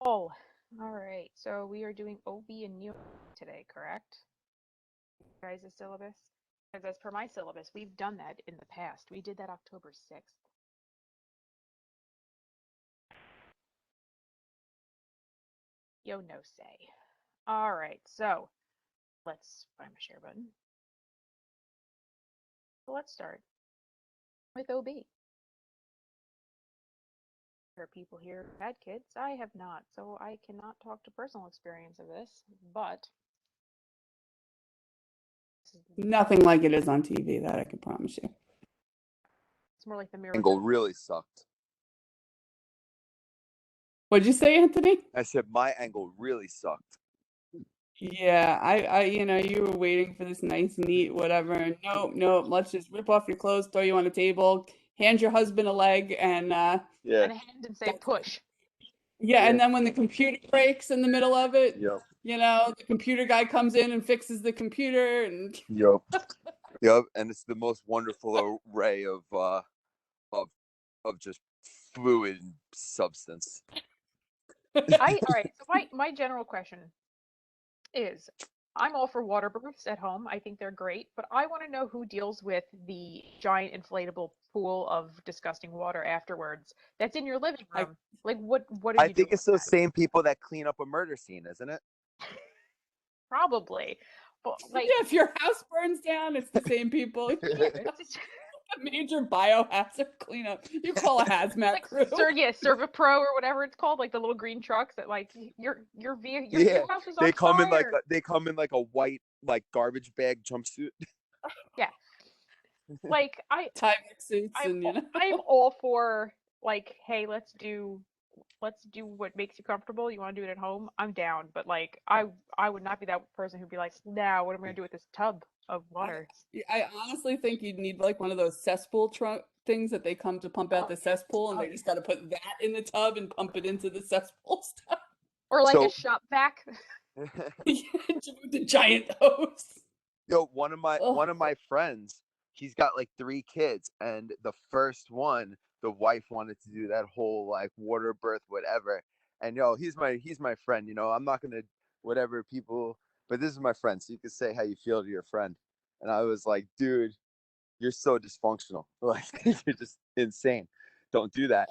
Oh, all right. So we are doing OB and Neo today, correct? Guys, the syllabus? Because as per my syllabus, we've done that in the past. We did that October 6th. Yo, no say. All right. So let's find my share button. So let's start with OB. There are people here who had kids. I have not, so I cannot talk to personal experience of this, but Nothing like it is on TV, that I can promise you. it's more like the mirror. Angle really sucked. What'd you say, Anthony? I said my angle really sucked. Yeah, you were waiting for this nice, neat, whatever. And nope, let's just rip off your clothes, throw you on a table, hand your husband a leg, and And a hand and say push. yeah, and then when the computer breaks in the middle of it, Yep. The computer guy comes in and fixes the computer, and Yep. Yep. And it's the most wonderful array of just fluid substance. All right. So my general question is, I'm all for waterproofs at home. I think they're great, but I want to know who deals with the giant inflatable pool of disgusting water afterwards that's in your living room. Like, what do I you do think it's with those that? same people that clean up a murder scene, isn't it? Probably, but like, yeah, if your house burns down, it's the same people. A major biohazard cleanup. You call a hazmat like crew. Servapro or whatever it's called, like the little green trucks that like your house is on They come fire. in like a white like garbage bag jumpsuit. Yeah, like Tyvek suits I'm all for like, hey, let's do what makes you comfortable. You want to do it at home? I'm down, but like I would not be that person who'd be like, now what am I gonna do with this tub of water? I honestly think you'd need like one of those cesspool trunk things that they come to pump out the cesspool, and they just got to put that in the tub and pump it into the cesspool stuff. Or like a shop vac. The giant hose. Yo, one of my friends, he's got like 3 kids, and the first one, the wife wanted to do that whole like water birth, whatever. And he's my friend. I'm not gonna whatever people, but this is my friend, so you can say how you feel to your friend. And I was like, dude, you're so dysfunctional. Like you're just insane. Don't do that.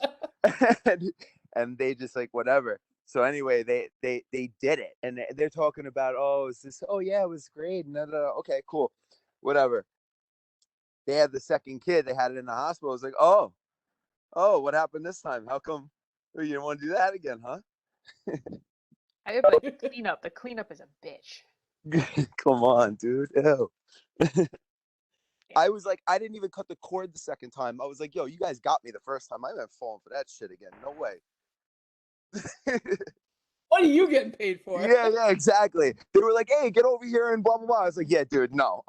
and they just like whatever. So anyway, they did it, and they're talking about, oh yeah, it was great. No, okay, cool, whatever. They had the second kid. They had it in the hospital. I was like, oh, what happened this time? How come you didn't want to do that again, huh? I have like cleanup. The cleanup is a bitch. Come on, dude. Ew. I was like, I didn't even cut the cord the second time. I was like, yo, you guys got me the first time. I'm not falling for that shit again. No way. What are you getting paid for? Yeah, exactly. They were like, hey, get over here and blah, blah, blah. I was like, yeah, dude, no,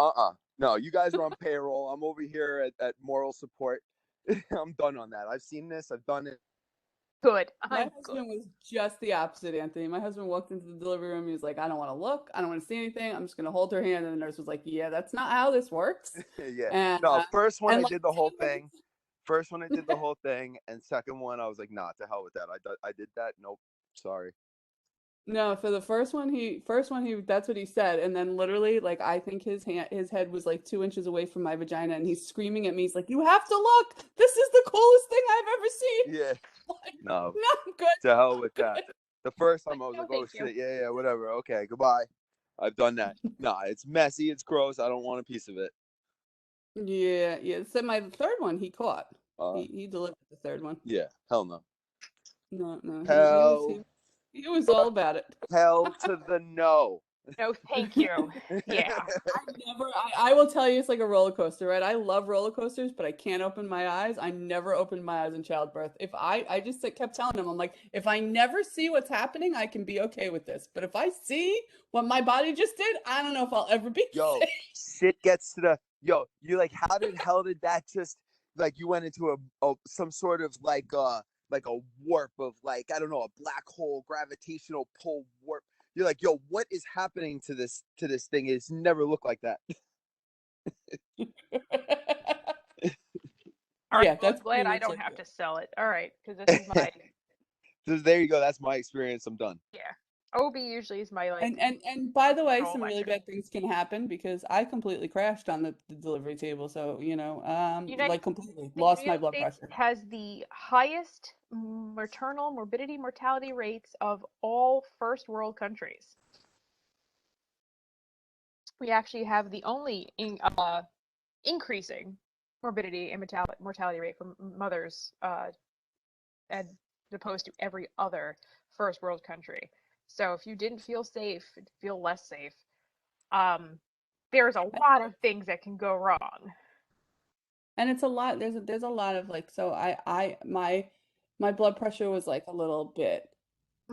no, you guys are on payroll. I'm over here at moral support. I'm done on that. I've seen this. I've done it. Good. My husband was just the opposite, Anthony. My husband walked into the delivery room. He was like, I don't want to look. I don't want to see anything. I'm just going to hold her hand. And the nurse was like, yeah, that's not how this works. Yeah. And, no, first one I like, did the whole thing. First one I did the whole thing. And second one, I was like, nah, to hell with that. I did that. Nope. Sorry. No, for the first one, that's what he said. And then literally, like, I think his head was like 2 inches away from my vagina, and he's screaming at me. He's like, you have to look. This is the coolest thing I've ever seen. Yeah. Like, no, I'm good. To hell with that. The first time I was like, oh shit, yeah, whatever. Okay, goodbye. I've done that. Nah, it's messy, it's gross. I don't want a piece of it. Yeah. So my third one he caught. He delivered the third one. Yeah, hell no. No. Hell. He was all about it. Hell to the no. No, thank you. Yeah. I will tell you, it's like a roller coaster, right? I love roller coasters, but I can't open my eyes. I never opened my eyes in childbirth. If I just kept telling him, I'm like, if I never see what's happening, I can be okay with this. But if I see what my body just did, I don't know if I'll ever be safe. Shit gets to the, you're like, how the hell did that just, like, you went into some sort of like a warp of like, I don't know, a black hole, gravitational pull warp. You're like, yo, what is happening to this thing? It's never looked like that. All right, that's glad I don't have to sell it. All right, because this is my So there you go. That's my experience. I'm done. Yeah. OB usually is my like And by the way, control some really metric. bad things can happen because I completely crashed on the delivery table. So, United like completely the lost my United blood States pressure. has the highest maternal morbidity mortality rates of all first world countries. We actually have the only increasing morbidity and mortality rate for mothers as opposed to every other first world country. So if you didn't feel safe, feel less safe. Um, there's a lot of things that can go wrong. And it's a lot. There's a lot of like, so my blood pressure was like a little bit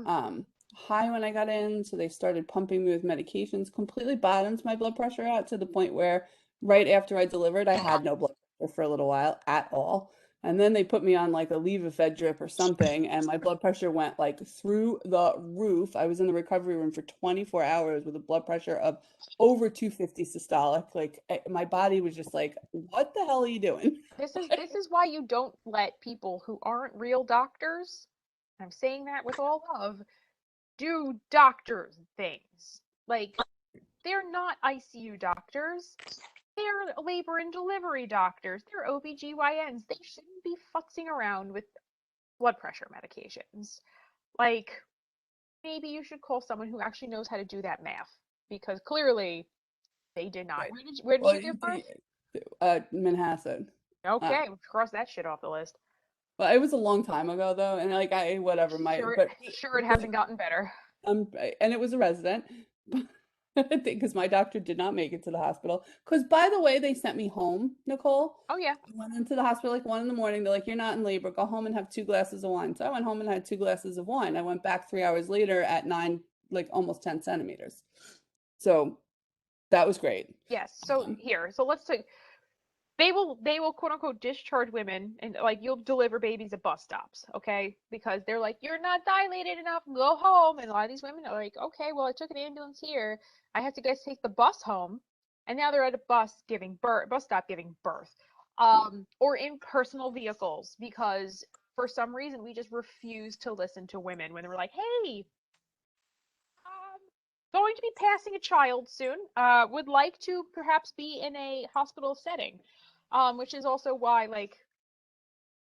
um high when I got in, so they started pumping me with medications, completely bottomed my blood pressure out to the point where right after I delivered, I had no blood pressure for a little while at all. And then they put me on like a Levophed drip or something, and my blood pressure went like through the roof. I was in the recovery room for 24 hours with a blood pressure of over 250 systolic. Like my body was just like, "What the hell are you doing?" This is why you don't let people who aren't real doctors, I'm saying that with all love, do doctors things. Like they're not ICU doctors. They're labor and delivery doctors. They're OBGYNs. They shouldn't be futzing around with blood pressure medications. Like maybe you should call someone who actually knows how to do that math because clearly they did not. Right. Where did Well, you give birth? Manhasset. Uh, Okay, cross that shit off the list. well, it was a long time ago though, and like I whatever my Sure, sure it but hasn't gotten better. and it was a resident because my doctor did not make it to the hospital. Because by the way, they sent me home, Nicole. Oh yeah. I went into the hospital like 1 in the morning. They're like, "You're not in labor. Go home and have 2 glasses of wine." So I went home and had 2 glasses of wine. I went back 3 hours later at 9, like almost 10 centimeters. So that was great. Yes. So here, so let's take they will quote unquote discharge women and like you'll deliver babies at bus stops, okay? Because they're like, you're not dilated enough, go home. And a lot of these women are like, okay, well I took an ambulance here. I have to guys take the bus home. And now they're at a bus stop giving birth. Or in personal vehicles because for some reason we just refuse to listen to women when we're like, hey, going to be passing a child soon. Would like to perhaps be in a hospital setting, which is also why like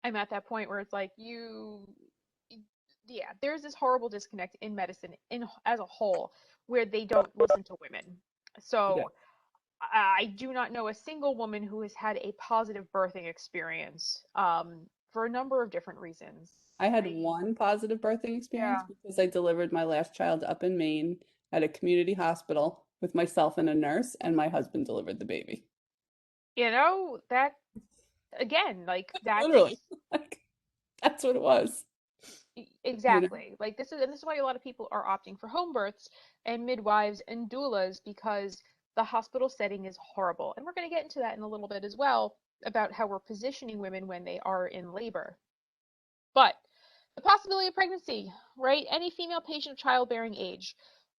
I'm at that point where it's like yeah, there's this horrible disconnect in medicine in as a whole where they don't listen to women. Yeah. So I do not know a single woman who has had a positive birthing experience for a number of different reasons. I had one positive birthing experience Yeah, because I delivered my last child up in Maine at a community hospital with myself and a nurse, and my husband delivered the baby. that again, like Literally, that's like that's what it was. You know, exactly. Like this is why a lot of people are opting for home births and midwives and doulas because the hospital setting is horrible. And we're going to get into that in a little bit as well about how we're positioning women when they are in labor. But the possibility of pregnancy, right? Any female patient of childbearing age.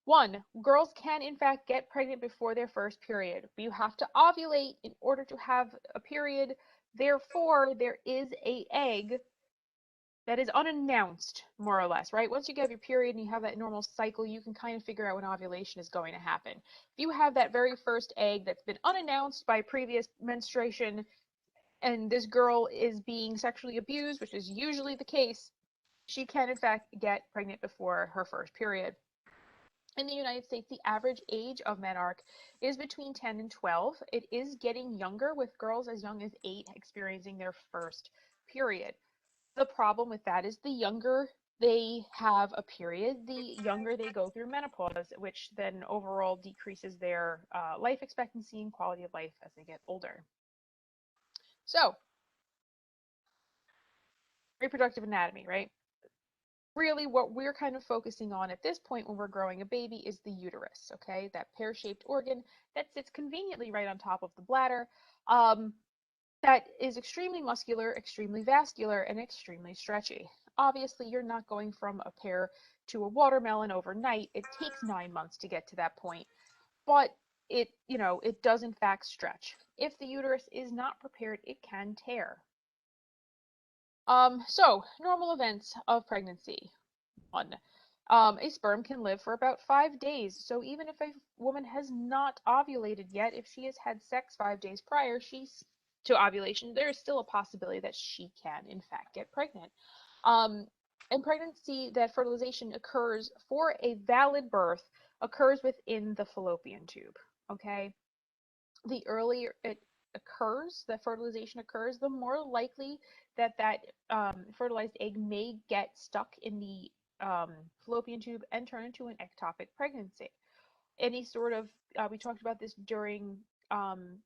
One, girls can in fact get pregnant before their first period. You have to ovulate in order to have a period. Therefore, there is a egg that is unannounced, more or less, right? Once you get your period and you have that normal cycle, you can kind of figure out when ovulation is going to happen. If you have that very first egg that's been unannounced by previous menstruation, and this girl is being sexually abused, which is usually the case, she can in fact get pregnant before her first period. In the United States, the average age of menarche is between 10 and 12. It is getting younger, with girls as young as 8 experiencing their first period. The problem with that is the younger they have a period, the younger they go through menopause, which then overall decreases their life expectancy and quality of life as they get older. So, reproductive anatomy, right? Really, what we're kind of focusing on at this point when we're growing a baby is the uterus, okay? That pear shaped organ that sits conveniently right on top of the bladder. Um, that is extremely muscular, extremely vascular, and extremely stretchy. Obviously, you're not going from a pear to a watermelon overnight. It takes 9 months to get to that point, but it does in fact stretch. If the uterus is not prepared, it can tear. So normal events of pregnancy. One. A sperm can live for about 5 days. So even if a woman has not ovulated yet, if she has had sex 5 days prior, she's to ovulation, there is still a possibility that she can, in fact, get pregnant. Um, and pregnancy, that fertilization occurs for a valid birth, occurs within the fallopian tube. Okay, the earlier it occurs, that fertilization occurs, the more likely that fertilized egg may get stuck in the fallopian tube and turn into an ectopic pregnancy. Any sort of, we talked about this during um,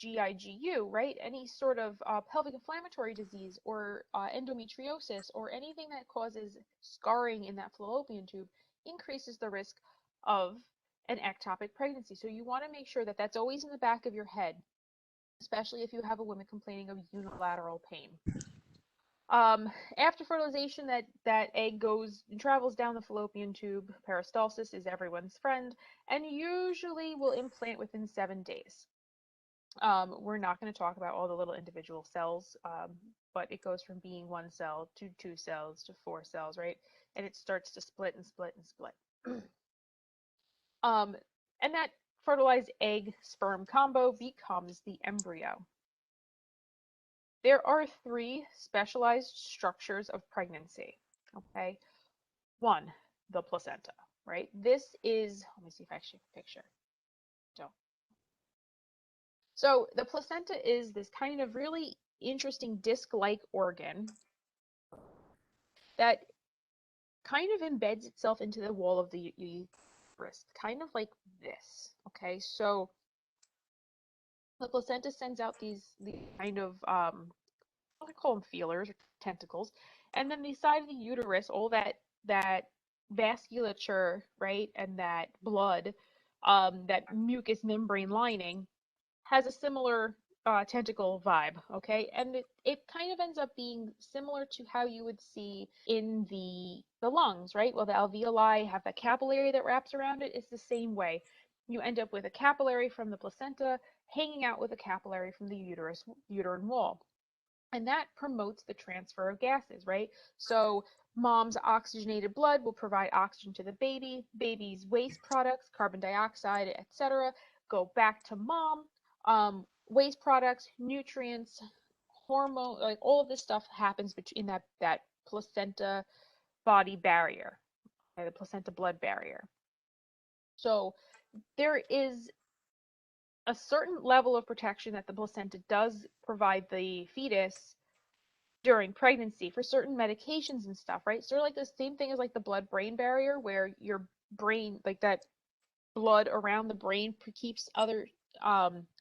GIGU, right? Any sort of pelvic inflammatory disease or endometriosis or anything that causes scarring in that fallopian tube increases the risk of an ectopic pregnancy. So you want to make sure that that's always in the back of your head, especially if you have a woman complaining of unilateral pain. After fertilization, that egg goes and travels down the fallopian tube. Peristalsis is everyone's friend, and usually will implant within 7 days. We're not going to talk about all the little individual cells, but it goes from being one cell to 2 cells to 4 cells, right? And it starts to split and split and split. And that fertilized egg sperm combo becomes the embryo. There are 3 specialized structures of pregnancy. Okay, one, the placenta, right? This is, let me see if I can a picture. Don't. So the placenta is this kind of really interesting disc-like organ that kind of embeds itself into the wall of the uterus, kind of like this. Okay, so the placenta sends out these kind of I call them feelers or tentacles, and then the side of the uterus, all that vasculature, right, and that blood, that mucous membrane lining has a similar tentacle vibe, okay? And it kind of ends up being similar to how you would see in the lungs, right? Well, the alveoli have that capillary that wraps around it. It's the same way. You end up with a capillary from the placenta hanging out with a capillary from the uterine wall. And that promotes the transfer of gases, right? So mom's oxygenated blood will provide oxygen to the baby. Baby's waste products, carbon dioxide, etc., go back to mom. Waste products, nutrients, hormone, like all of this stuff happens between that placenta body barrier, okay, the placenta blood barrier. So there is a certain level of protection that the placenta does provide the fetus during pregnancy for certain medications and stuff, right? Sort of like the same thing as like the blood-brain barrier, where your brain, like that blood around the brain, keeps other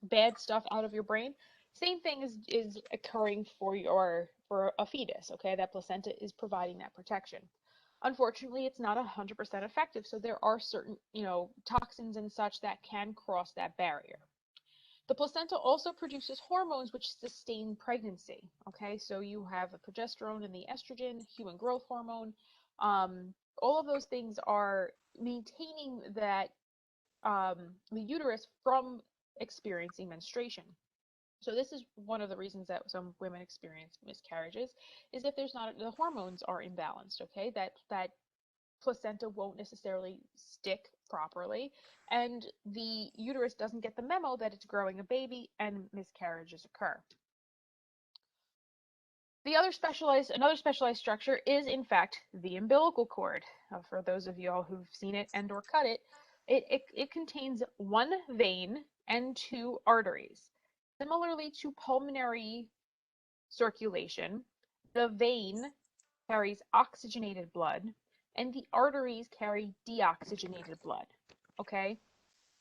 bad stuff out of your brain. Same thing is occurring for a fetus. Okay, that placenta is providing that protection. Unfortunately, it's not 100% effective, so there are certain toxins and such that can cross that barrier. The placenta also produces hormones which sustain pregnancy. Okay, so you have the progesterone and the estrogen, human growth hormone. All of those things are maintaining that the uterus from experiencing menstruation. So this is one of the reasons that some women experience miscarriages, is if there's not, the hormones are imbalanced. Okay, that placenta won't necessarily stick properly, and the uterus doesn't get the memo that it's growing a baby, and miscarriages occur. Another specialized structure is, in fact, the umbilical cord. For those of you all who've seen it and or cut it, it contains 1 vein and 2 arteries. Similarly to pulmonary circulation, the vein carries oxygenated blood, and the arteries carry deoxygenated blood. Okay?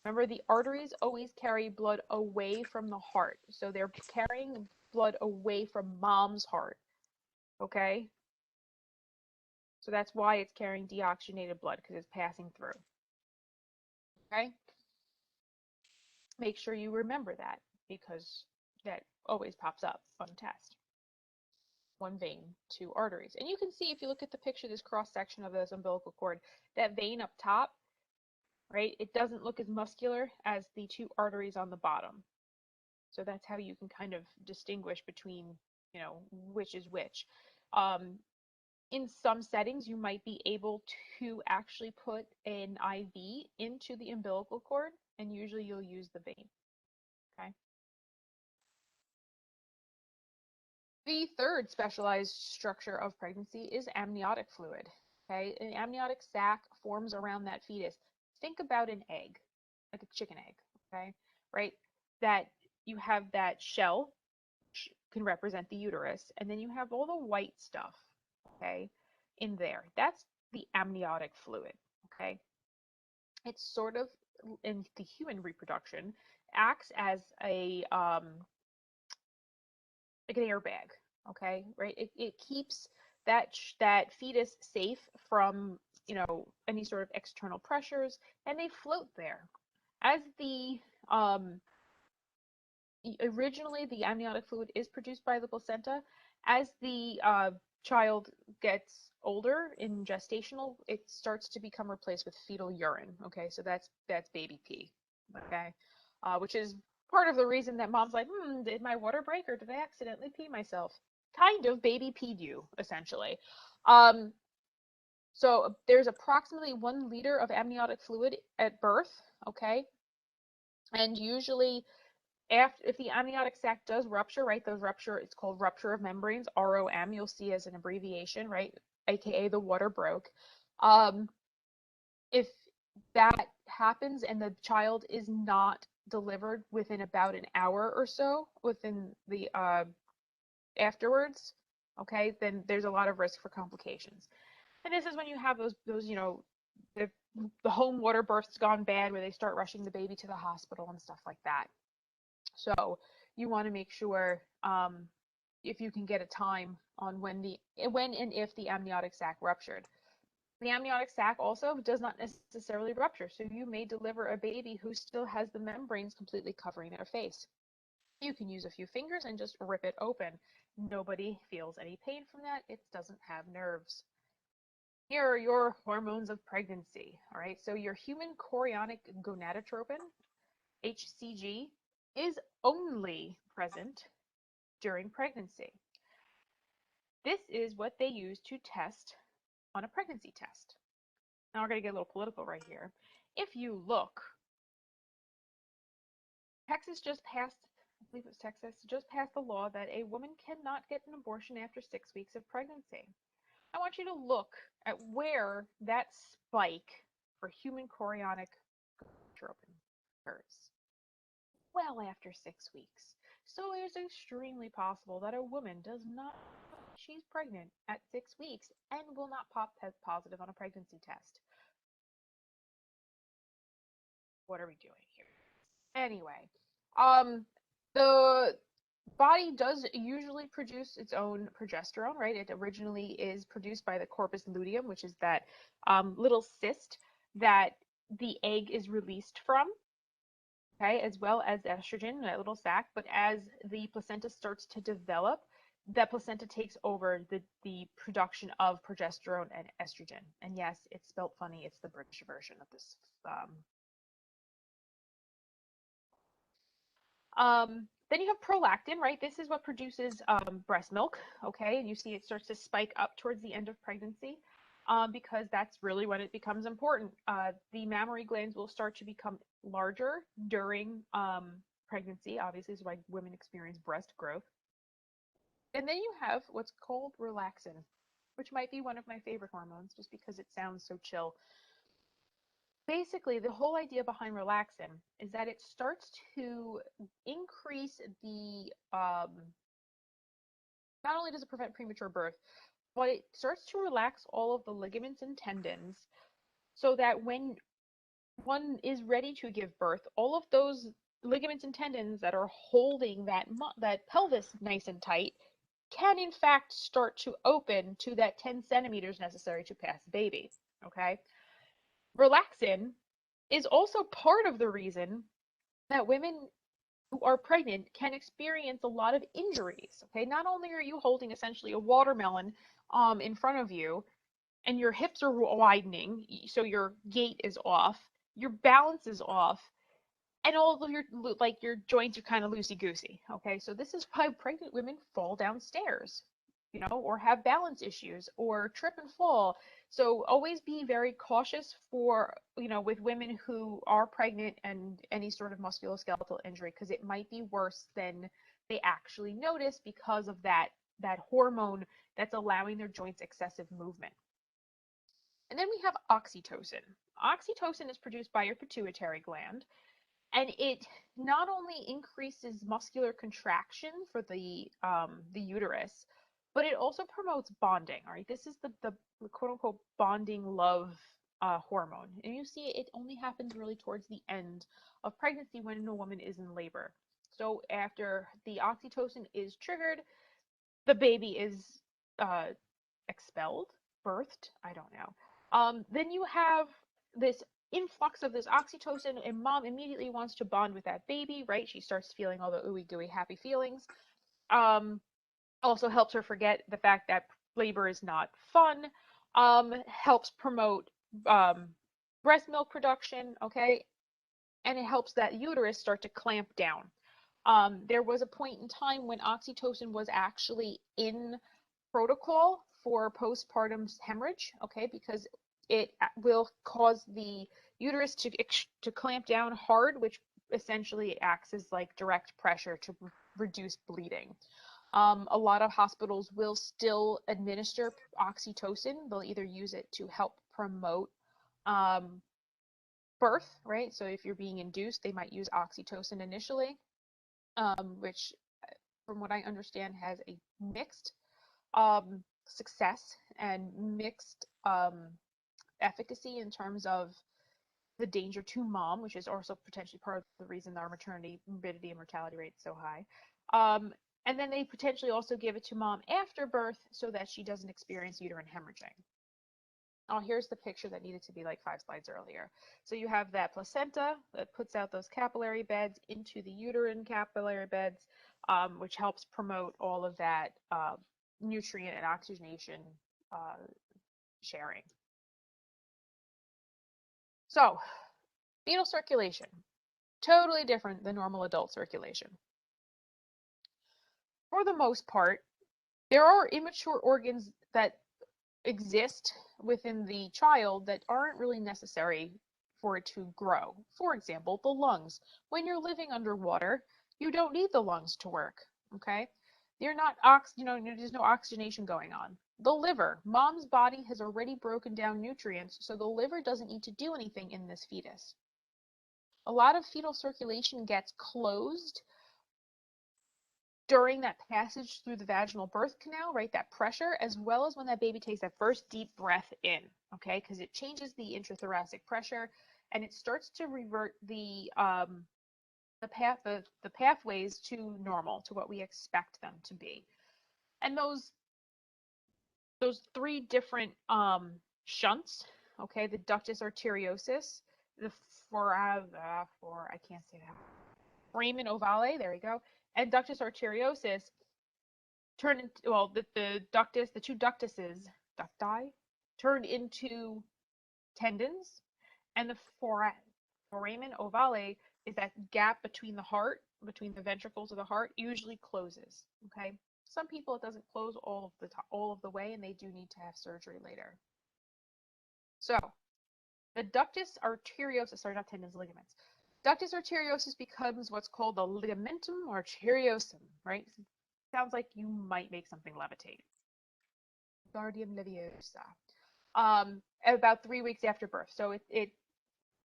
Remember, the arteries always carry blood away from the heart. So they're carrying blood away from mom's heart. Okay? So that's why it's carrying deoxygenated blood, because it's passing through. Okay? Make sure you remember that, because that always pops up on test. 1 vein, 2 arteries. And you can see, if you look at the picture, this cross section of this umbilical cord, that vein up top, right, it doesn't look as muscular as the 2 arteries on the bottom. So that's how you can kind of distinguish between, which is which. In some settings, you might be able to actually put an IV into the umbilical cord, and usually you'll use the vein. Okay. The third specialized structure of pregnancy is amniotic fluid. Okay, an amniotic sac forms around that fetus. Think about an egg, like a chicken egg. Okay, right? That you have that shell, which can represent the uterus, and then you have all the white stuff. Okay, in there. That's the amniotic fluid. Okay, it's sort of in the human reproduction acts as a like an airbag, okay, right? It keeps that fetus safe from, any sort of external pressures, and they float there. As the originally the amniotic fluid is produced by the placenta. As the child gets older in gestational, it starts to become replaced with fetal urine. Okay, so that's baby pee. Okay, which is part of the reason that mom's like, did my water break or did I accidentally pee myself? Kind of baby peed you, essentially. So there's approximately 1 liter of amniotic fluid at birth. Okay, and usually if the amniotic sac does rupture, right, it's called rupture of membranes, ROM, you'll see as an abbreviation, right, aka the water broke. If that happens and the child is not delivered within about an hour or so, within the afterwards, okay, then there's a lot of risk for complications. And this is when you have those the home water births gone bad, where they start rushing the baby to the hospital and stuff like that. So you want to make sure, if you can get a time on when and if the amniotic sac ruptured. The amniotic sac also does not necessarily rupture, so you may deliver a baby who still has the membranes completely covering their face. You can use a few fingers and just rip it open. Nobody feels any pain from that. It doesn't have nerves. Here are your hormones of pregnancy. All right, so your human chorionic gonadotropin, HCG, is only present during pregnancy. This is what they use to test on a pregnancy test. Now we're going to get a little political right here. If you look, Texas just passed, I believe it was Texas, just passed a law that a woman cannot get an abortion after 6 weeks of pregnancy. I want you to look at where that spike for human chorionic gonadotropin occurs. Well after 6 weeks. So it is extremely possible that a woman does not know she's pregnant at 6 weeks and will not pop positive on a pregnancy test. What are we doing here? Anyway, the body does usually produce its own progesterone, right? It originally is produced by the corpus luteum, which is that little cyst that the egg is released from. Okay, as well as estrogen, that little sac. But as the placenta starts to develop, that placenta takes over the production of progesterone and estrogen. And yes, it's spelled funny. It's the British version of this. Then you have prolactin, right? This is what produces breast milk, okay? And you see it starts to spike up towards the end of pregnancy, because that's really when it becomes important. The mammary glands will start to become larger during pregnancy. Obviously, is why women experience breast growth. And then you have what's called relaxin, which might be one of my favorite hormones just because it sounds so chill. Basically, the whole idea behind relaxin is that it starts to increase the, not only does it prevent premature birth, but it starts to relax all of the ligaments and tendons so that when one is ready to give birth, all of those ligaments and tendons that are holding that pelvis nice and tight can in fact start to open to that 10 centimeters necessary to pass the baby. Okay? Relaxin is also part of the reason that women who are pregnant can experience a lot of injuries. Okay, not only are you holding essentially a watermelon in front of you, and your hips are widening, so your gait is off, your balance is off, and all of your joints are kind of loosey goosey. Okay, so this is why pregnant women fall downstairs. or have balance issues or trip and fall. So always be very cautious for, with women who are pregnant and any sort of musculoskeletal injury, because it might be worse than they actually notice because of that hormone that's allowing their joints excessive movement. And then we have oxytocin. Oxytocin is produced by your pituitary gland, and it not only increases muscular contraction for the uterus, but it also promotes bonding. All right, this is the quote unquote bonding love hormone, and you see it only happens really towards the end of pregnancy when a woman is in labor. So after the oxytocin is triggered, the baby is uh, expelled, birthed, I don't know. Then you have this influx of this oxytocin, and mom immediately wants to bond with that baby, right? She starts feeling all the ooey gooey happy feelings. Um, Also helps her forget the fact that labor is not fun. Helps promote um, breast milk production, okay? And it helps that uterus start to clamp down. There was a point in time when oxytocin was actually in protocol for postpartum hemorrhage, okay, because it will cause the uterus to clamp down hard, which essentially acts as like direct pressure to reduce bleeding. A lot of hospitals will still administer oxytocin. They'll either use it to help promote um, birth, right? So if you're being induced, they might use oxytocin initially, which, from what I understand, has a mixed success and mixed efficacy in terms of the danger to mom, which is also potentially part of the reason our maternity morbidity and mortality rate is so high. And then they potentially also give it to mom after birth so that she doesn't experience uterine hemorrhaging. Oh, here's the picture that needed to be like 5 slides earlier. So you have that placenta that puts out those capillary beds into the uterine capillary beds, which helps promote all of that nutrient and oxygenation uh, sharing. So, fetal circulation, totally different than normal adult circulation. For the most part, there are immature organs that exist within the child that aren't really necessary for it to grow. For example, the lungs. When you're living underwater, you don't need the lungs to work, okay? You're not there's no oxygenation going on. The liver. Mom's body has already broken down nutrients, so the liver doesn't need to do anything in this fetus. A lot of fetal circulation gets closed during that passage through the vaginal birth canal, right? That pressure, as well as when that baby takes that first deep breath in, okay? Because it changes the intrathoracic pressure and it starts to revert the pathways to normal, to what we expect them to be. And those three different shunts, okay, the ductus arteriosus, the I can't say that, foramen ovale, there we go, and ductus arteriosus turn into, well, the ductus, the two ductuses, ducti, turn into tendons, and the foramen ovale is that gap between the heart, between the ventricles of the heart, usually closes. Okay, some people it doesn't close all of the way, and they do need to have surgery later. So the ductus arteriosus, sorry, not tendons, ligaments. Ductus arteriosus becomes what's called the ligamentum arteriosum, right? Sounds like you might make something levitate. Guardium leviosa. About 3 weeks after birth. So it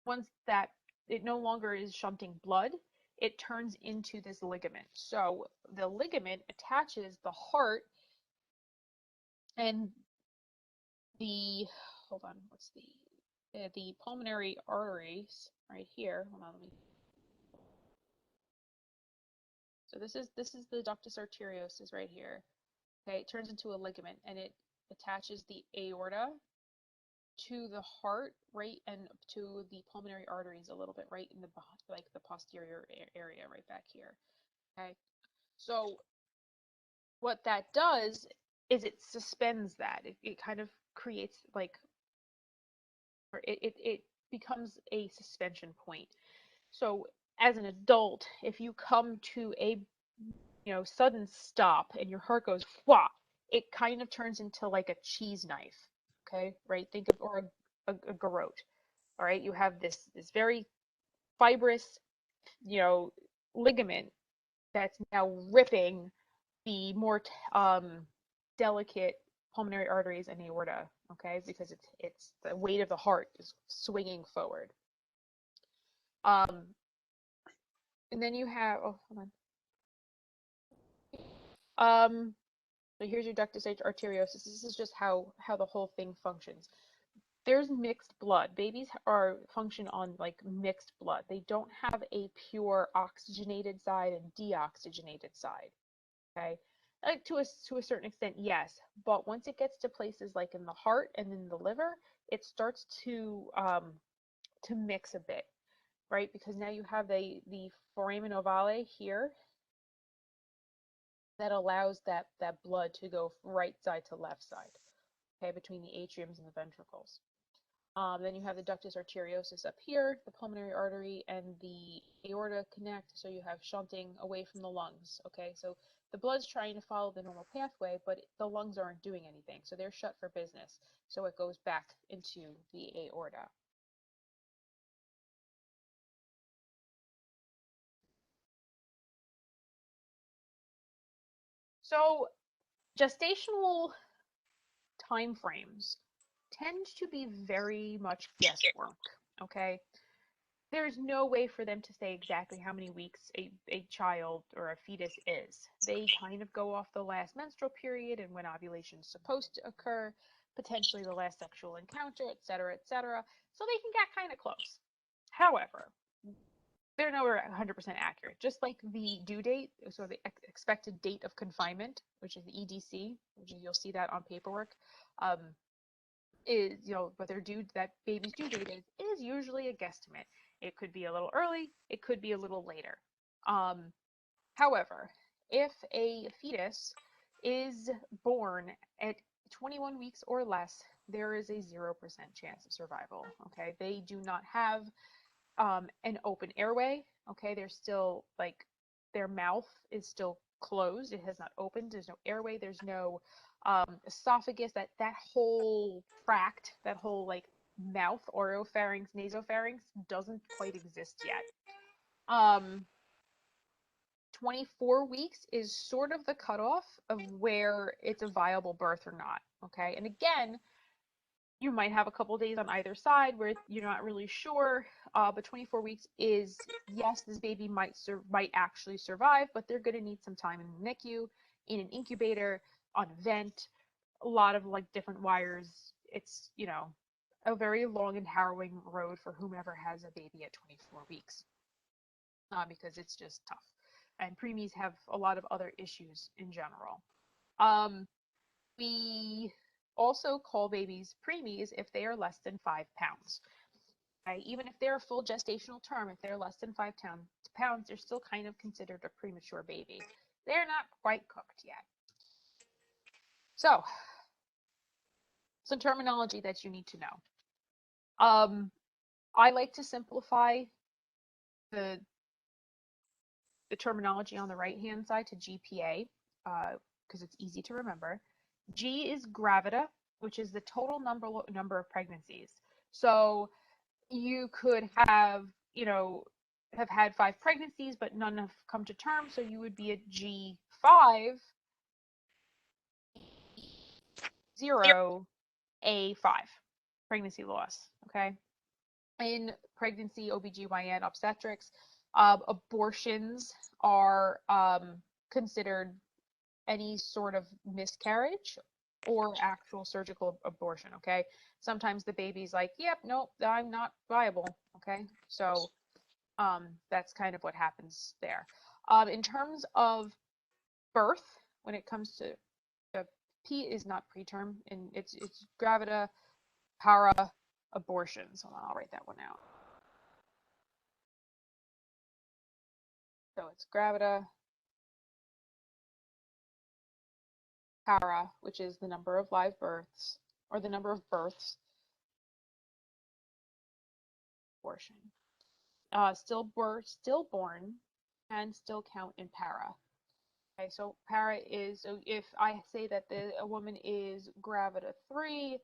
once that it no longer is shunting blood, it turns into this ligament. So the ligament attaches the heart and the hold on, what's the pulmonary arteries right here. Hold on, let me. So this is the ductus arteriosus right here. Okay, it turns into a ligament and it attaches the aorta to the heart, right, and to the pulmonary arteries a little bit, right in the like the posterior area right back here. Okay, so what that does is it suspends that. It kind of creates like, or it becomes a suspension point. So as an adult, if you come to a sudden stop and your heart goes whop, it kind of turns into like a cheese knife. Okay, right? Think of, or a garrote. All right, you have this very fibrous, ligament that's now ripping the more delicate pulmonary arteries and aorta. Okay, because it's the weight of the heart is swinging forward. Um, and then you have, oh, hold on. So here's your ductus arteriosus. This is just how the whole thing functions. There's mixed blood. Babies are function on like mixed blood. They don't have a pure oxygenated side and deoxygenated side. Okay, like to a certain extent, yes. But once it gets to places like in the heart and in the liver, it starts to mix a bit, right? Because now you have the foramen ovale here that allows that blood to go right side to left side, okay, between the atriums and the ventricles. Then you have the ductus arteriosus up here, the pulmonary artery and the aorta connect, so you have shunting away from the lungs, okay? So the blood's trying to follow the normal pathway, but the lungs aren't doing anything, so they're shut for business. So it goes back into the aorta. So gestational time frames tend to be very much guesswork, okay? There's no way for them to say exactly how many weeks a child or a fetus is. They kind of go off the last menstrual period and when ovulation is supposed to occur, potentially the last sexual encounter, etc., etc. So they can get kind of close. However, they're nowhere 100% accurate. Just like the due date, so the expected date of confinement, which is the EDC, which is, you'll see that on paperwork, um, is, what their due, that baby's due date is usually a guesstimate. It could be a little early, it could be a little later. However, if a fetus is born at 21 weeks or less, there is a 0% chance of survival. Okay, they do not have an open airway. Okay, they're still like, their mouth is still closed. It has not opened. There's no airway. There's no esophagus. That whole tract, that whole like mouth, oropharynx, nasopharynx doesn't quite exist yet. 24 weeks is sort of the cutoff of where it's a viable birth or not. Okay, and again, you might have a couple days on either side where you're not really sure, but 24 weeks is, yes, this baby might actually survive, but they're going to need some time in the NICU, in an incubator, on a vent, a lot of like different wires. It's, a very long and harrowing road for whomever has a baby at 24 weeks, because it's just tough. And preemies have a lot of other issues in general. We also call babies preemies if they are less than 5 pounds. Right? Even if they're a full gestational term, if they're less than 5 pounds, they're still kind of considered a premature baby. They're not quite cooked yet. So, some terminology that you need to know. I like to simplify the terminology on the right-hand side to GPA, because it's easy to remember. G is gravida, which is the total number of pregnancies. So you could have, have had 5 pregnancies, but none have come to term. So you would be at G5, 0, A5, pregnancy loss. Okay. In pregnancy, OBGYN, obstetrics, abortions are considered any sort of miscarriage or actual surgical abortion. Okay, sometimes the baby's like, yep, nope, I'm not viable. Okay, so that's kind of what happens there. In terms of birth, when it comes to P is not preterm, and it's gravida, para, abortions. Hold on, I'll write that one out. So it's gravida, para, which is the number of live births, or the number of births, abortion. Stillborn can still count in para. Okay, so para is, so if I say that a woman is gravida 3,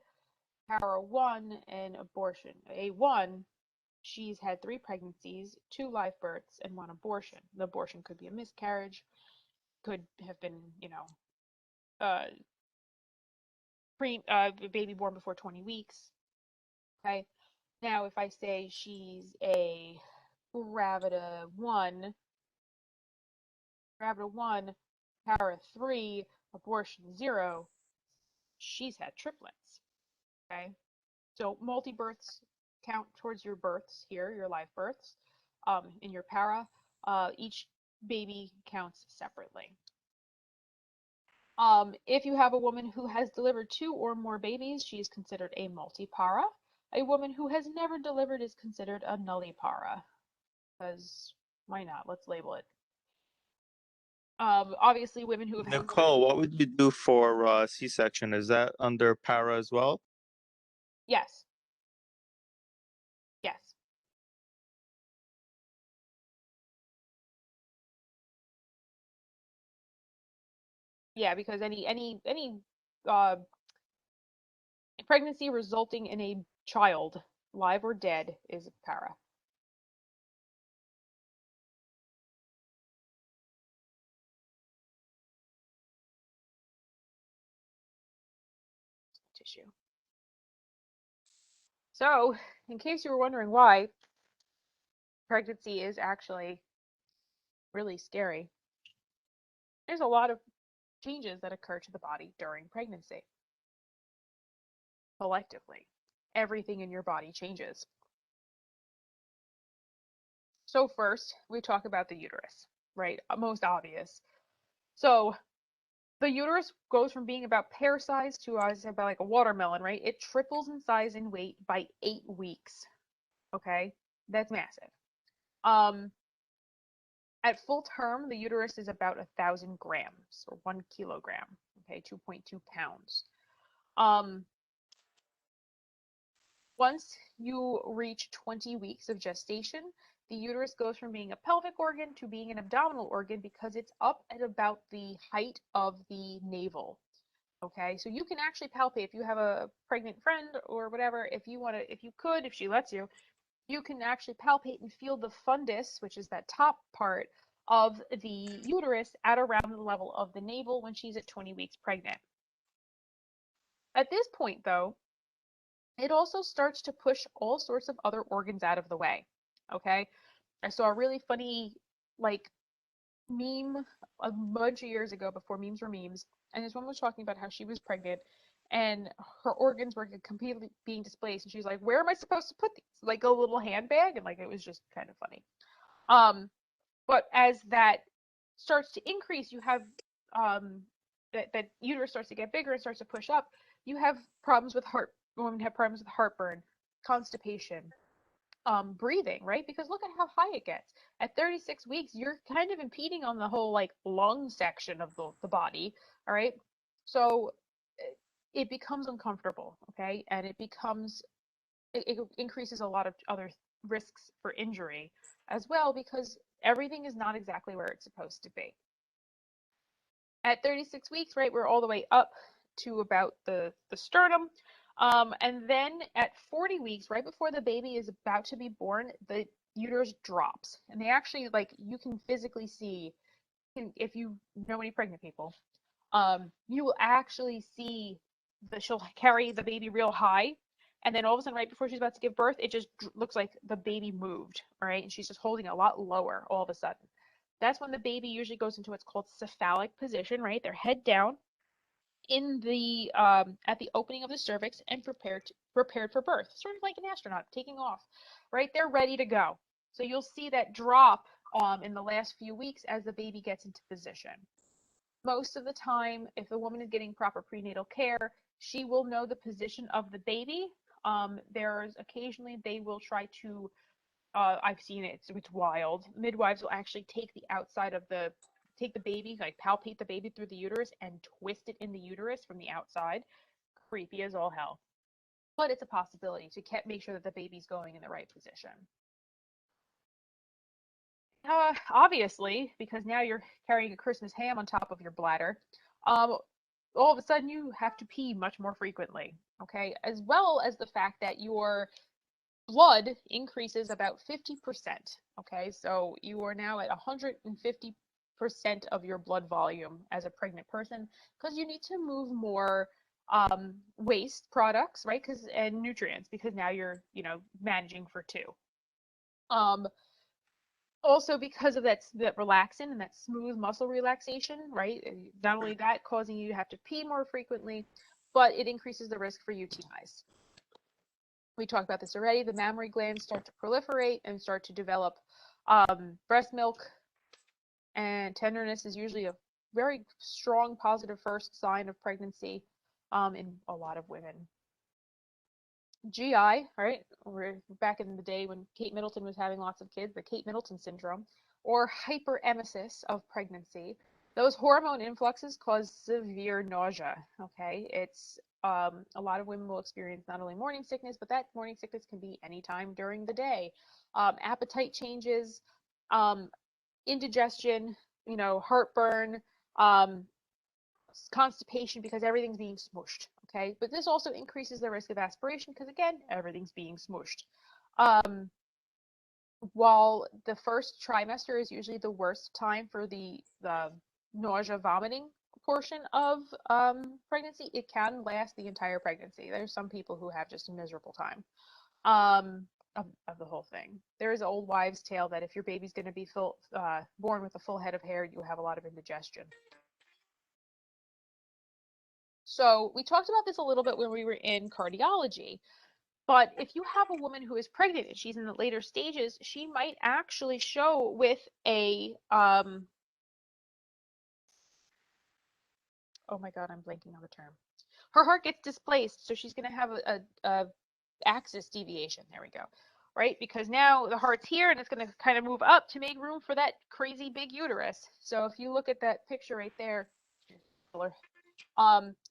para 1, and abortion A1, she's had 3 pregnancies, 2 live births, and 1 abortion. The abortion could be a miscarriage, could have been, uh, baby born before 20 weeks. Okay. Now, if I say she's a gravida 1, para 3, abortion 0, she's had triplets. Okay. So multi-births count towards your births here, your live births. In your para, each baby counts separately. If you have a woman who has delivered 2 or more babies, she is considered a multipara. A woman who has never delivered is considered a nullipara. Because why not? Let's label it. Obviously, women who have had Nicole, what would you do for C-section? Is that under para as well? Yes. Yes. Yeah, because any uh, pregnancy resulting in a child, live or dead, is para. Tissue. So, in case you were wondering why, pregnancy is actually really scary. There's a lot of changes that occur to the body during pregnancy. Collectively, everything in your body changes. So first, we talk about the uterus, right? Most obvious. So the uterus goes from being about pear size to about like a watermelon, right? It triples in size and weight by 8 weeks. Okay, that's massive. At full term, the uterus is about 1,000 grams or 1 kilogram. Okay, 2.2 pounds. Once you reach 20 weeks of gestation, the uterus goes from being a pelvic organ to being an abdominal organ because it's up at about the height of the navel. Okay, so you can actually palpate if you have a pregnant friend or whatever, if you want to, if she lets you, you can actually palpate and feel the fundus, which is that top part of the uterus, at around the level of the navel when she's at 20 weeks pregnant. At this point, though, it also starts to push all sorts of other organs out of the way. Okay, I saw a really funny, like, meme a bunch of years ago before memes were memes, and this woman was talking about how she was pregnant and her organs were completely being displaced, and she's like, "Where am I supposed to put these?" Like a little handbag, and like it was just kind of funny. But as that starts to increase, you have that uterus starts to get bigger and starts to push up. You have problems with women have problems with heartburn, constipation, breathing, right? Because look at how high it gets. At 36 weeks, you're kind of impeding on the whole like lung section of the body, all right? So it becomes uncomfortable, okay? And it increases a lot of other risks for injury as well because everything is not exactly where it's supposed to be. At 36 weeks, right, we're all the way up to about the sternum. And then at 40 weeks, right before the baby is about to be born, the uterus drops. And they actually, like, you can physically see, if you know any pregnant people, you will actually see she'll carry the baby real high. And then all of a sudden, right before she's about to give birth, it just looks like the baby moved, all right? And she's just holding a lot lower all of a sudden. That's when the baby usually goes into what's called cephalic position, right? Their head down in the at the opening of the cervix and prepared for birth, sort of like an astronaut taking off, right? They're ready to go. So you'll see that drop in the last few weeks as the baby gets into position. Most of the time, if the woman is getting proper prenatal care, she will know the position of the baby. There's occasionally they will try to I've seen it. It's wild. Midwives will actually take the baby, like palpate the baby through the uterus and twist it in the uterus from the outside. Creepy as all hell. But it's a possibility to make sure that the baby's going in the right position. Obviously, because now you're carrying a Christmas ham on top of your bladder, um, all of a sudden you have to pee much more frequently, okay? As well as the fact that your blood increases about 50%, okay? So you are now at 150% of your blood volume as a pregnant person because you need to move more waste products, right? And nutrients, because now you're, managing for two. Um, Also because of that relaxin and that smooth muscle relaxation, right? Not only that causing you to have to pee more frequently, but it increases the risk for UTIs. We talked about this already. The mammary glands start to proliferate and start to develop breast milk, and tenderness is usually a very strong positive first sign of pregnancy in a lot of women. GI, right? We're back in the day when Kate Middleton was having lots of kids, the Kate Middleton syndrome, or hyperemesis of pregnancy. Those hormone influxes cause severe nausea. Okay, it's a lot of women will experience not only morning sickness, but that morning sickness can be anytime during the day. Appetite changes, indigestion, heartburn, um, constipation because everything's being smooshed. Okay, but this also increases the risk of aspiration because again, everything's being smooshed. While the first trimester is usually the worst time for the nausea vomiting portion of pregnancy, it can last the entire pregnancy. There's some people who have just a miserable time of the whole thing. There is an old wives' tale that if your baby's going to be born with a full head of hair, you have a lot of indigestion. So we talked about this a little bit when we were in cardiology, but if you have a woman who is pregnant and she's in the later stages, she might actually show with a, oh my God, I'm blanking on the term. Her heart gets displaced, so she's going to have a axis deviation. There we go. Right? Because now the heart's here and it's going to kind of move up to make room for that crazy big uterus. So if you look at that picture right there,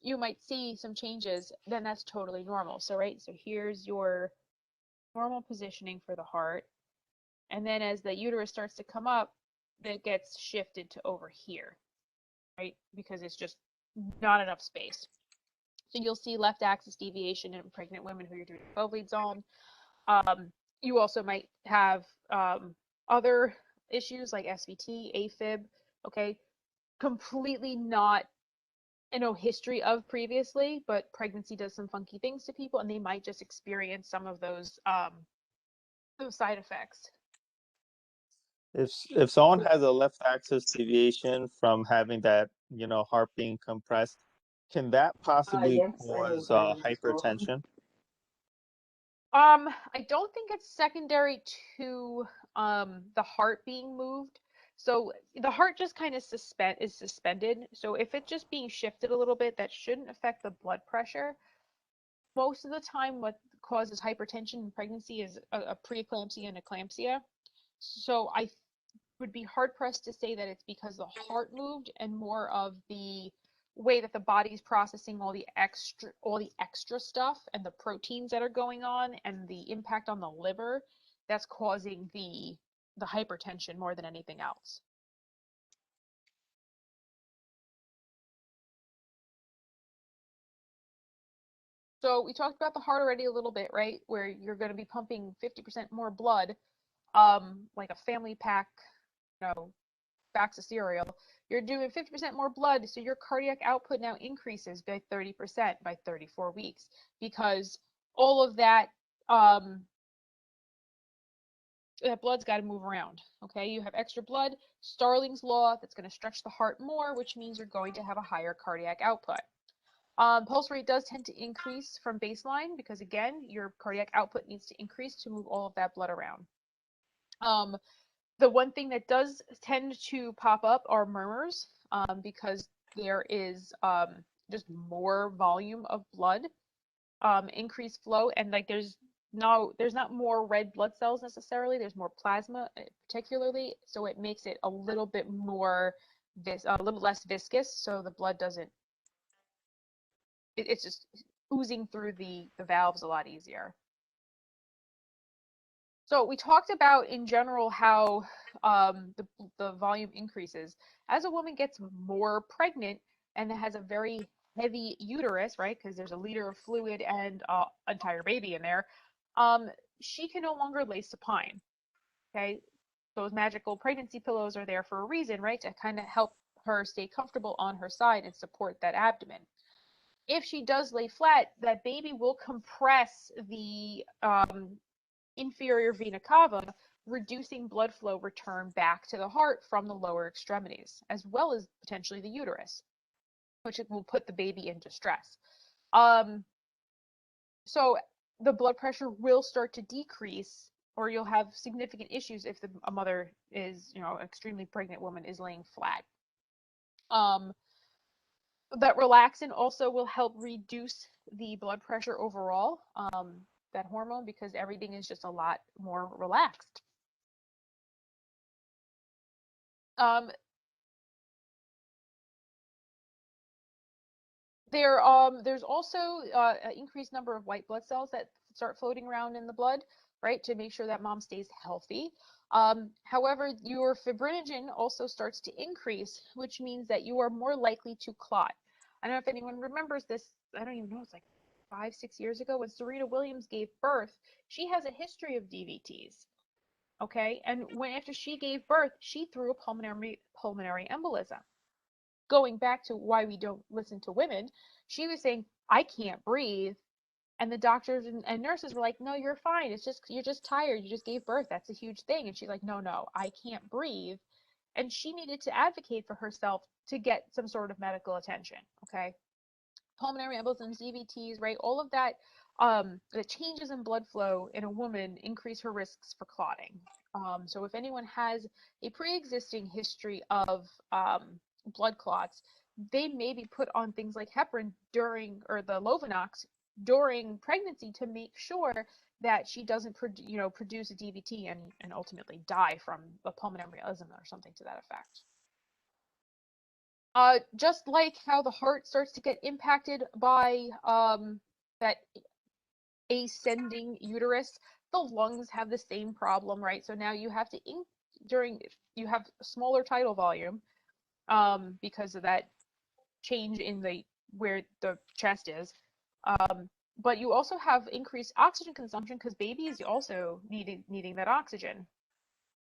you might see some changes, then that's totally normal. So, right, so here's your normal positioning for the heart. And then as the uterus starts to come up, it gets shifted to over here, right? Because it's just not enough space. So you'll see left axis deviation in pregnant women who you're doing the 12-lead zone. You also might have other issues like SVT, AFib, okay? Completely not history of previously, but pregnancy does some funky things to people and they might just experience some of those side effects. If someone has a left axis deviation from having that, heart being compressed, can that possibly cause hypertension? I don't think it's secondary to the heart being moved. So the heart just kind of is suspended. So if it's just being shifted a little bit, that shouldn't affect the blood pressure. Most of the time, what causes hypertension in pregnancy is a preeclampsia and eclampsia. So I would be hard pressed to say that it's because the heart moved and more of the way that the body's processing all the extra stuff and the proteins that are going on and the impact on the liver that's causing the hypertension more than anything else. So we talked about the heart already a little bit, right? Where you're going to be pumping 50% more blood, like a family pack, packs of cereal. You're doing 50% more blood, so your cardiac output now increases by 30% by 34 weeks because all of that that blood's got to move around. Okay, you have extra blood, Starling's law, that's going to stretch the heart more, which means you're going to have a higher cardiac output. Pulse rate does tend to increase from baseline because, again, your cardiac output needs to increase to move all of that blood around. The one thing that does tend to pop up are murmurs because there is just more volume of blood, increased flow, and like there's not more red blood cells necessarily. There's more plasma, particularly, so it makes it a little bit more a little less viscous, so the blood doesn't. It's just oozing through the valves a lot easier. So we talked about in general how the volume increases as a woman gets more pregnant and has a very heavy uterus, right? Because there's a liter of fluid and entire baby in there. Um, she can no longer lay supine. Okay, those magical pregnancy pillows are there for a reason, right? To kind of help her stay comfortable on her side and support that abdomen. If she does lay flat, that baby will compress the inferior vena cava, reducing blood flow return back to the heart from the lower extremities, as well as potentially the uterus, which will put the baby in distress. Um, so the blood pressure will start to decrease, or you'll have significant issues if a mother is, an extremely pregnant woman is laying flat. That relaxin also will help reduce the blood pressure overall, that hormone, because everything is just a lot more relaxed. Um, there's also an increased number of white blood cells that start floating around in the blood, right, to make sure that mom stays healthy. However, your fibrinogen also starts to increase, which means that you are more likely to clot. I don't know if anyone remembers this. I don't even know, it's like 5, 6 years ago when Serena Williams gave birth. She has a history of DVTs. Okay, and after she gave birth, she threw a pulmonary embolism. Going back to why we don't listen to women, she was saying, I can't breathe. And the doctors and nurses were like, no, you're fine. You're just tired. You just gave birth. That's a huge thing. And she's like, no, I can't breathe. And she needed to advocate for herself to get some sort of medical attention. Okay. Pulmonary embolisms, DVTs, right? All of that, the changes in blood flow in a woman increase her risks for clotting. So if anyone has a pre-existing history of blood clots, they may be put on things like heparin or the Lovenox during pregnancy to make sure that she doesn't produce a DVT and ultimately die from a pulmonary embolism or something to that effect. Just like how the heart starts to get impacted by that ascending uterus, the lungs have the same problem, right? So now you have to you have smaller tidal volume because of that change in where the chest is. But you also have increased oxygen consumption because babies also needing that oxygen.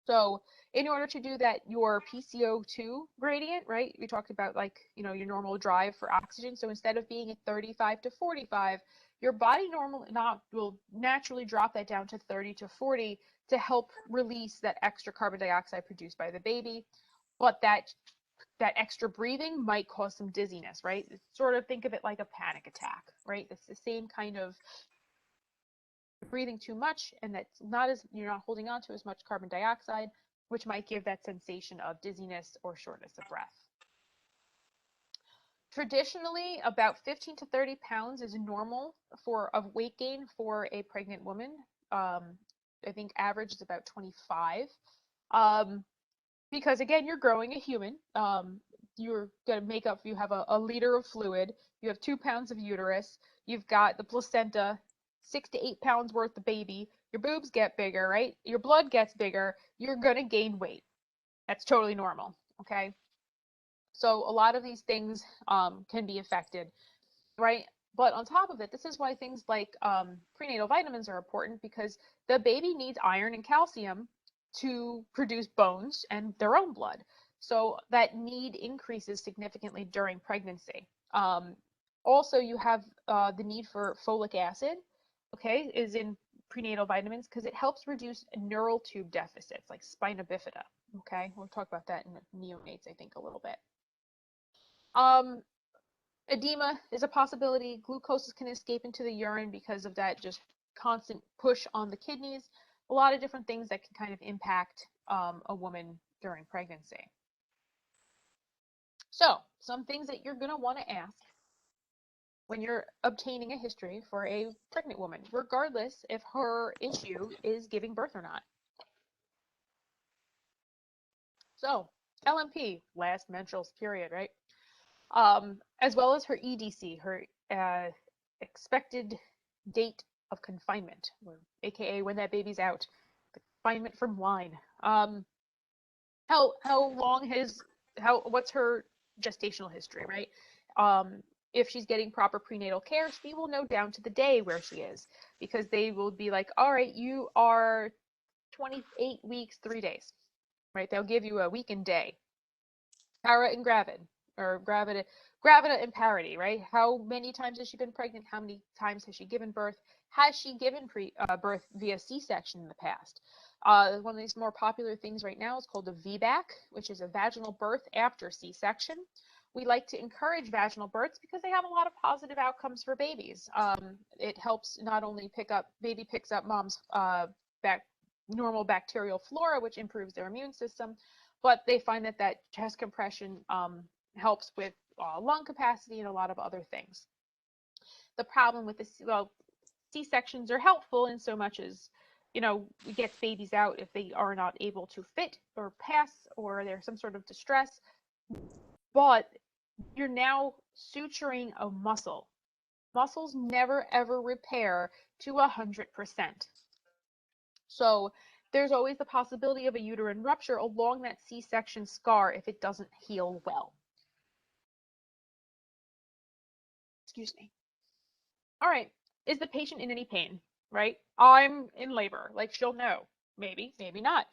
So in order to do that, your PCO2 gradient, right? We talked about your normal drive for oxygen. So instead of being at 35 to 45, your body will naturally drop that down to 30 to 40 to help release that extra carbon dioxide produced by the baby. But that extra breathing might cause some dizziness, right? Sort of think of it like a panic attack, right? It's the same kind of breathing too much, and you're not holding on to as much carbon dioxide, which might give that sensation of dizziness or shortness of breath. Traditionally, about 15 to 30 pounds is normal of weight gain for a pregnant woman. I think average is about 25. Because again, you're growing a human. You're gonna you have a liter of fluid, you have 2 pounds of uterus, you've got the placenta, 6 to 8 pounds worth of baby, your boobs get bigger, right? Your blood gets bigger, you're gonna gain weight. That's totally normal, okay? So a lot of these things can be affected, right? But on top of it, this is why things like prenatal vitamins are important, because the baby needs iron and calcium to produce bones and their own blood. So that need increases significantly during pregnancy. Also, you have the need for folic acid, okay, is in prenatal vitamins because it helps reduce neural tube deficits like spina bifida, okay? We'll talk about that in neonates, I think, a little bit. Edema is a possibility. Glucose can escape into the urine because of that just constant push on the kidneys. A lot of different things that can kind of impact a woman during pregnancy. So, some things that you're going to want to ask when you're obtaining a history for a pregnant woman, regardless if her issue is giving birth or not. So, LMP, last menstrual period, right? As well as her EDC, her expected date of confinement, or AKA when that baby's out. confinement from wine. What's her gestational history, right? If she's getting proper prenatal care, she will know down to the day where she is, because they will be like, all right, you are 28 weeks, 3 days, right? They'll give you a week and day. Para and gravid, or gravida and parity, right? How many times has she been pregnant? How many times has she given birth? Has she given birth via C-section in the past? One of these more popular things right now is called a VBAC, which is a vaginal birth after C-section. We like to encourage vaginal births because they have a lot of positive outcomes for babies. It helps not only baby picks up mom's normal bacterial flora, which improves their immune system, but they find that chest compression helps with lung capacity and a lot of other things. The problem with C-sections are helpful in so much as, we get babies out if they are not able to fit or pass, or there's some sort of distress, but you're now suturing a muscle. Muscles never ever repair to 100%. So there's always the possibility of a uterine rupture along that C-section scar if it doesn't heal well. Excuse me. All right. Is the patient in any pain? Right? I'm in labor. Like, she'll know. Maybe, maybe not.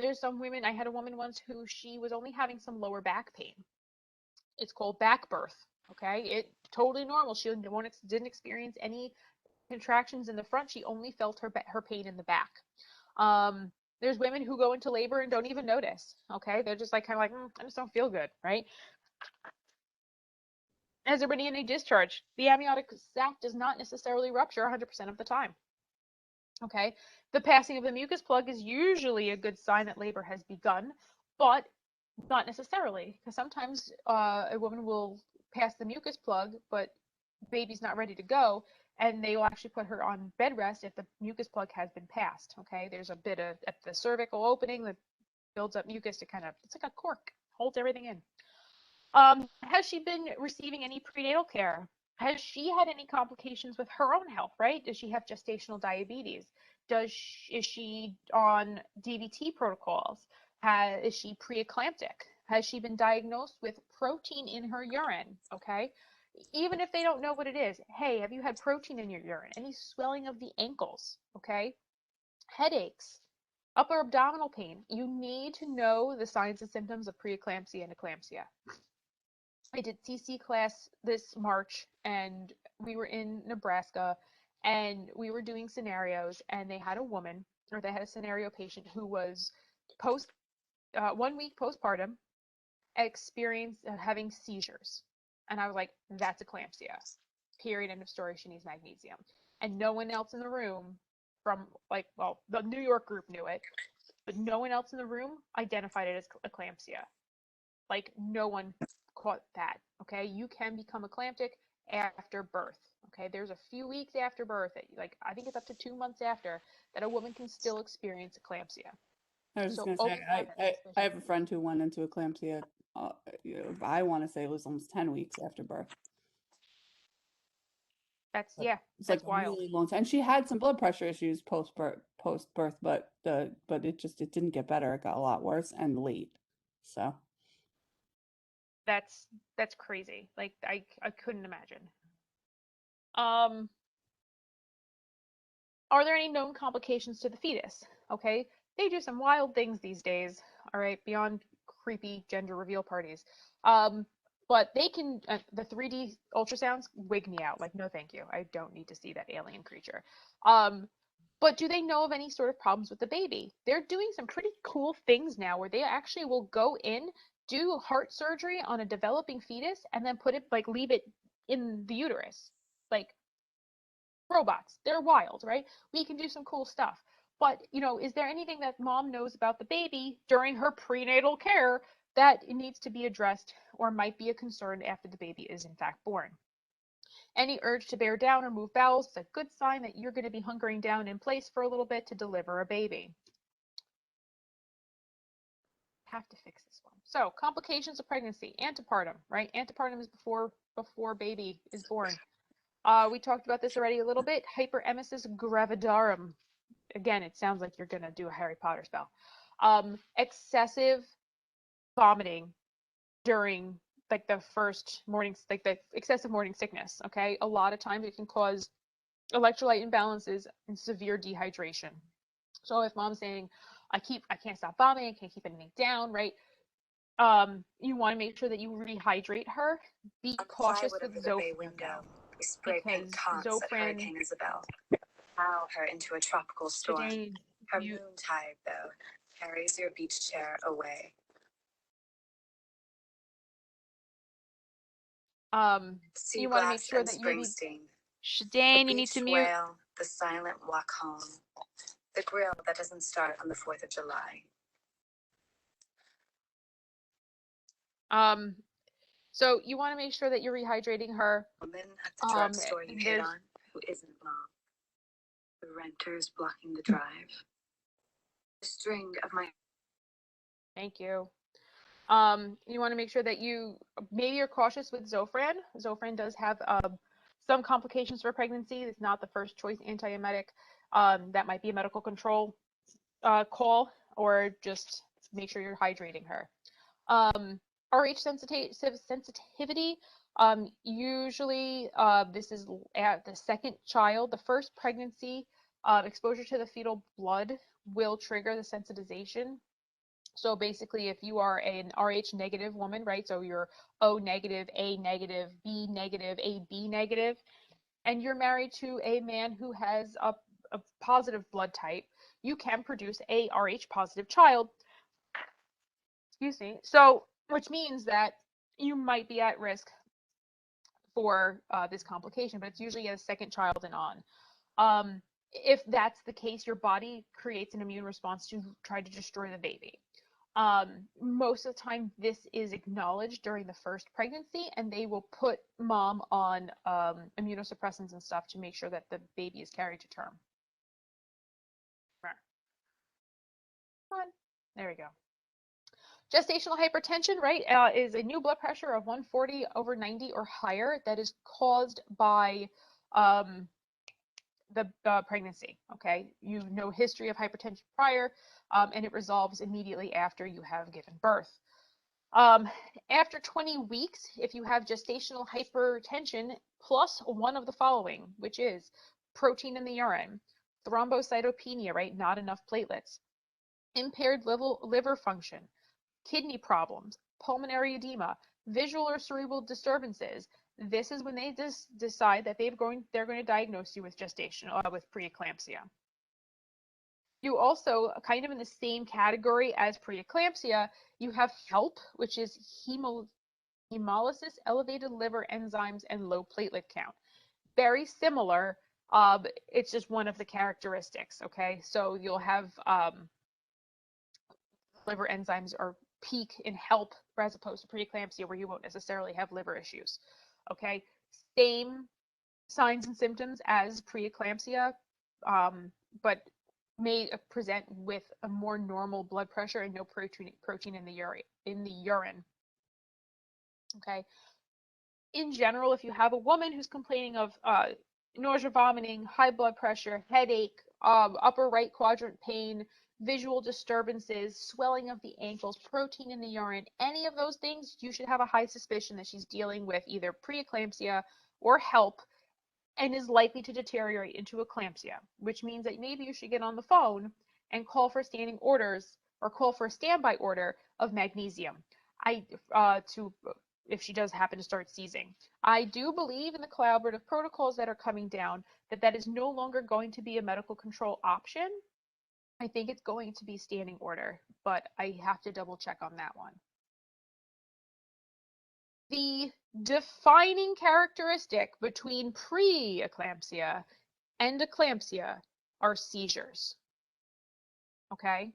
There's some women. I had a woman once who she was only having some lower back pain. It's called back birth. Okay? It's totally normal. She didn't experience any contractions in the front. She only felt her pain in the back. There's women who go into labor and don't even notice. Okay? They're just like kind of like, I just don't feel good, right? Has there been any discharge? The amniotic sac does not necessarily rupture 100% of the time. Okay? The passing of the mucus plug is usually a good sign that labor has begun, but not necessarily, because sometimes a woman will pass the mucus plug, but baby's not ready to go, and they will actually put her on bed rest if the mucus plug has been passed. Okay? There's a bit of at the cervical opening that builds up mucus to it's like a cork, holds everything in. Has she been receiving any prenatal care? Has she had any complications with her own health, right? Does she have gestational diabetes? Is she on DVT protocols? Is she preeclamptic? Has she been diagnosed with protein in her urine? Okay. Even if they don't know what it is, hey, have you had protein in your urine? Any swelling of the ankles? Okay. Headaches, upper abdominal pain. You need to know the signs and symptoms of preeclampsia and eclampsia. I did CC class this March, and we were in Nebraska, and we were doing scenarios, and they had a scenario patient who was 1 week postpartum, experienced having seizures. And I was like, that's eclampsia. Period, end of story. She needs magnesium. And no one else in the room the New York group knew it, but no one else in the room identified it as eclampsia. Like, no one caught that. Okay, you can become eclamptic after birth. Okay, there's a few weeks after birth, I think it's up to 2 months after, that a woman can still experience eclampsia. I was just going to say, I have a friend who went into eclampsia. I want to say it was almost 10 weeks after birth. That's like wild. A really long time. And she had some blood pressure issues post birth, but it didn't get better. It got a lot worse and late. So that's crazy. Like, I couldn't imagine. Are there any known complications to the fetus? Okay, they do some wild things these days. All right, beyond creepy gender reveal parties. But they can the 3D ultrasounds wig me out. Like, no, thank you. I don't need to see that alien creature. But do they know of any sort of problems with the baby? They're doing some pretty cool things now where they actually will go in, do heart surgery on a developing fetus, and then leave it in the uterus. Like, robots. They're wild, right? We can do some cool stuff. But, is there anything that mom knows about the baby during her prenatal care that needs to be addressed or might be a concern after the baby is in fact born? Any urge to bear down or move bowels is a good sign that you're going to be hunkering down in place for a little bit to deliver a baby. Have to fix this one. So, complications of pregnancy, antepartum, right? Antepartum is before baby is born. We talked about this already a little bit. Hyperemesis gravidarum. again, it sounds like you're going to do a Harry Potter spell. Excessive vomiting during like the first morning, like the excessive morning sickness. Okay. A lot of times it can cause electrolyte imbalances and severe dehydration. So if mom's saying, I can't stop vomiting, I can't keep anything down, right? You want to make sure that you rehydrate her. Be cautious with Zofran window. We spray paint taunts at Hurricane Isabel. Pow her into a tropical storm. Her moon tide, though, carries your beach chair away. You want to make sure that you need Shadane, you need to mute. Whale, the silent walk home. The grill that doesn't start on the 4th of July. So you want to make sure that you're rehydrating her. Woman at the drugstore you hit on, who isn't mom. The renters blocking the drive. The string of my. Thank you. You want to make sure that maybe you're cautious with Zofran. Zofran does have some complications for pregnancy. It's not the first choice antiemetic. That might be a medical control call, or just make sure you're hydrating her. RH sensitivity. Usually, this is at the second child. The first pregnancy, exposure to the fetal blood will trigger the sensitization. So basically, if you are an RH negative woman, right? So you're O negative, A negative, B negative, AB negative, and you're married to a man who has a positive blood type, you can produce a RH positive child. Excuse me. So, which means that you might be at risk for this complication, but it's usually a second child and on. If that's the case, your body creates an immune response to try to destroy the baby. Most of the time, this is acknowledged during the first pregnancy, and they will put mom on immunosuppressants and stuff to make sure that the baby is carried to term. There we go. Gestational hypertension, right, is a new blood pressure of 140 over 90 or higher that is caused by the pregnancy. Okay, you know history of hypertension prior, and it resolves immediately after you have given birth. After 20 weeks, if you have gestational hypertension plus one of the following, which is protein in the urine, thrombocytopenia, right, not enough platelets, impaired liver function, kidney problems, pulmonary edema, visual or cerebral disturbances, this is when they decide that they're going to diagnose you with gestational with preeclampsia. You also, kind of in the same category as preeclampsia, you have HELP, which is hemolysis, elevated liver enzymes, and low platelet count. Very similar. It's just one of the characteristics. Okay, so you'll have liver enzymes are peak in HELP as opposed to preeclampsia, where you won't necessarily have liver issues. Okay, same signs and symptoms as preeclampsia, but may present with a more normal blood pressure and no protein in the urine. Okay. In general, if you have a woman who's complaining of nausea, vomiting, high blood pressure, headache, upper right quadrant pain, visual disturbances, swelling of the ankles, protein in the urine, any of those things, you should have a high suspicion that she's dealing with either preeclampsia or HELP and is likely to deteriorate into eclampsia, which means that maybe you should get on the phone and call for standing orders or call for a standby order of magnesium if she does happen to start seizing. I do believe in the collaborative protocols that are coming down that is no longer going to be a medical control option. I think it's going to be standing order, but I have to double check on that one. The defining characteristic between pre-eclampsia and eclampsia are seizures. Okay?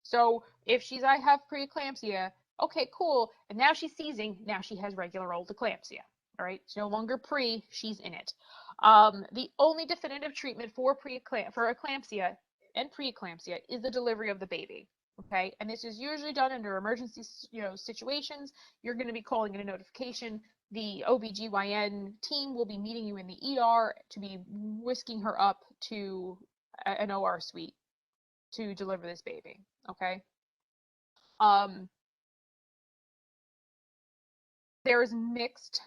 So if I have preeclampsia, okay, cool, and now she's seizing, now she has regular old eclampsia. All right? It's no longer pre, she's in it. The only definitive treatment for eclampsia and preeclampsia is the delivery of the baby. Okay, and this is usually done under emergency, situations. You're going to be calling in a notification. The OBGYN team will be meeting you in the ER to be whisking her up to an OR suite to deliver this baby. Okay. There is mixed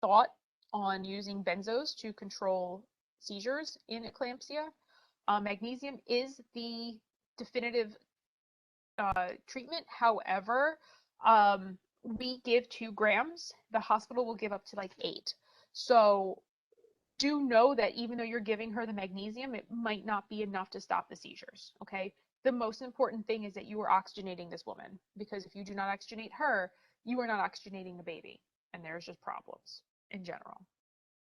thought on using benzos to control seizures in eclampsia. Magnesium is the definitive treatment. However, we give 2 grams. The hospital will give up to like 8. So do know that even though you're giving her the magnesium, it might not be enough to stop the seizures. Okay. The most important thing is that you are oxygenating this woman, because if you do not oxygenate her, you are not oxygenating the baby, and there's just problems in general.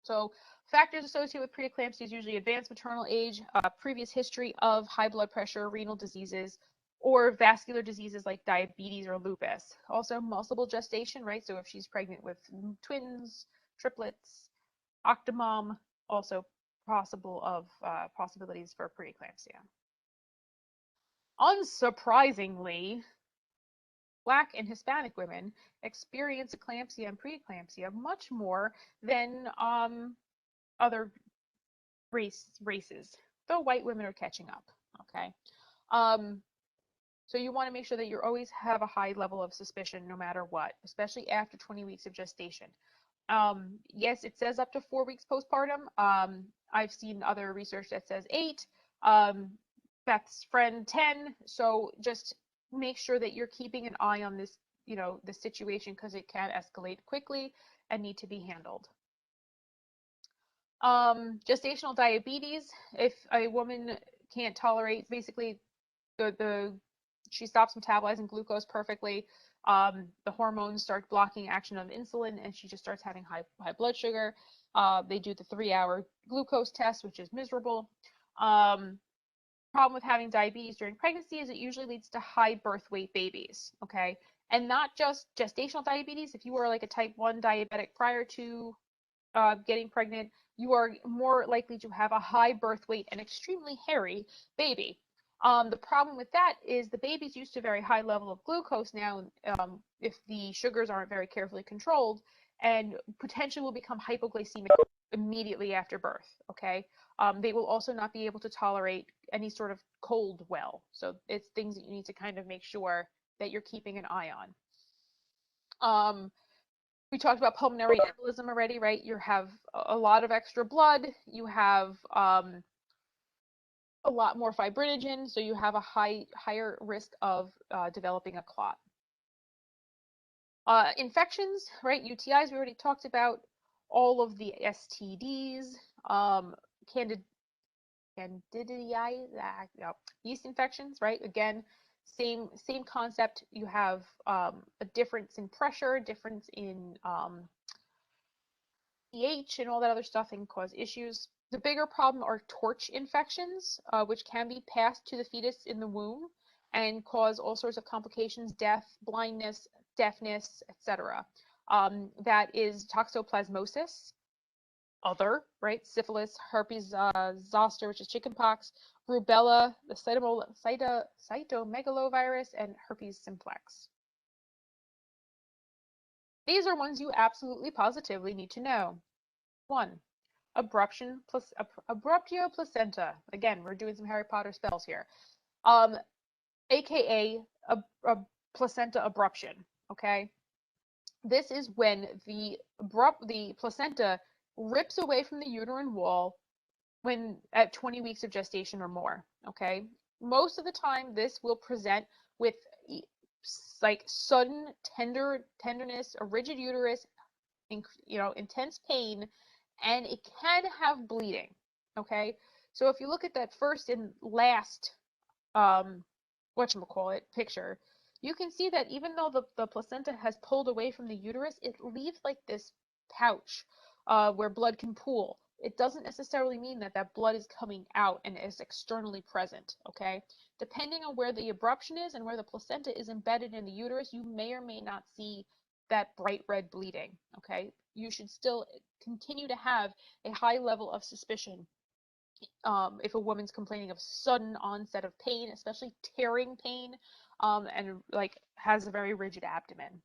So factors associated with preeclampsia is usually advanced maternal age, previous history of high blood pressure, renal diseases, or vascular diseases like diabetes or lupus. Also multiple gestation, right? So if she's pregnant with twins, triplets, octomom, also possibilities for preeclampsia. Unsurprisingly, Black and Hispanic women experience eclampsia and preeclampsia much more than other races, though white women are catching up. Okay. So you want to make sure that you always have a high level of suspicion no matter what, especially after 20 weeks of gestation. Yes, it says up to 4 weeks postpartum. I've seen other research that says 8. Beth's friend 10. So just make sure that you're keeping an eye on this, the situation, because it can escalate quickly and need to be handled. Gestational diabetes. If a woman can't tolerate, basically, she stops metabolizing glucose perfectly. The hormones start blocking action of insulin, and she just starts having high blood sugar. They do the 3-hour glucose test, which is miserable. Problem with having diabetes during pregnancy is it usually leads to high birth weight babies. Okay, and not just gestational diabetes. If you were like a type 1 diabetic prior to getting pregnant, you are more likely to have a high birth weight and extremely hairy baby. The problem with that is the baby's used to a very high level of glucose now, if the sugars aren't very carefully controlled, and potentially will become hypoglycemic immediately after birth. Okay. They will also not be able to tolerate any sort of cold well. So it's things that you need to kind of make sure that you're keeping an eye on. We talked about pulmonary embolism already, right? You have a lot of extra blood. You have a lot more fibrinogen, so you have a higher risk of developing a clot. Infections, right? UTIs, we already talked about. All of the STDs, yeast infections, right? Again, same concept. You have a difference in pressure, difference in pH, and all that other stuff, and cause issues. The bigger problem are torch infections, which can be passed to the fetus in the womb and cause all sorts of complications: death, blindness, deafness, etc. That is toxoplasmosis, right? Syphilis, herpes zoster, which is chickenpox, rubella, the cytomegalovirus, and herpes simplex. These are ones you absolutely positively need to know. 1. Abruptio placenta. Again, we're doing some Harry Potter spells here. AKA a placenta abruption. Okay. This is when the placenta rips away from the uterine wall when at 20 weeks of gestation or more. Okay. Most of the time, this will present with like sudden tenderness, a rigid uterus, intense pain, and it can have bleeding. Okay, so if you look at that first and last picture, you can see that even though the placenta has pulled away from the uterus, it leaves like this pouch where blood can pool. It doesn't necessarily mean that blood is coming out and is externally present. Okay, depending on where the abruption is and where the placenta is embedded in the uterus, you may or may not see that bright red bleeding. Okay, you should still continue to have a high level of suspicion if a woman's complaining of sudden onset of pain, especially tearing pain, and like has a very rigid abdomen.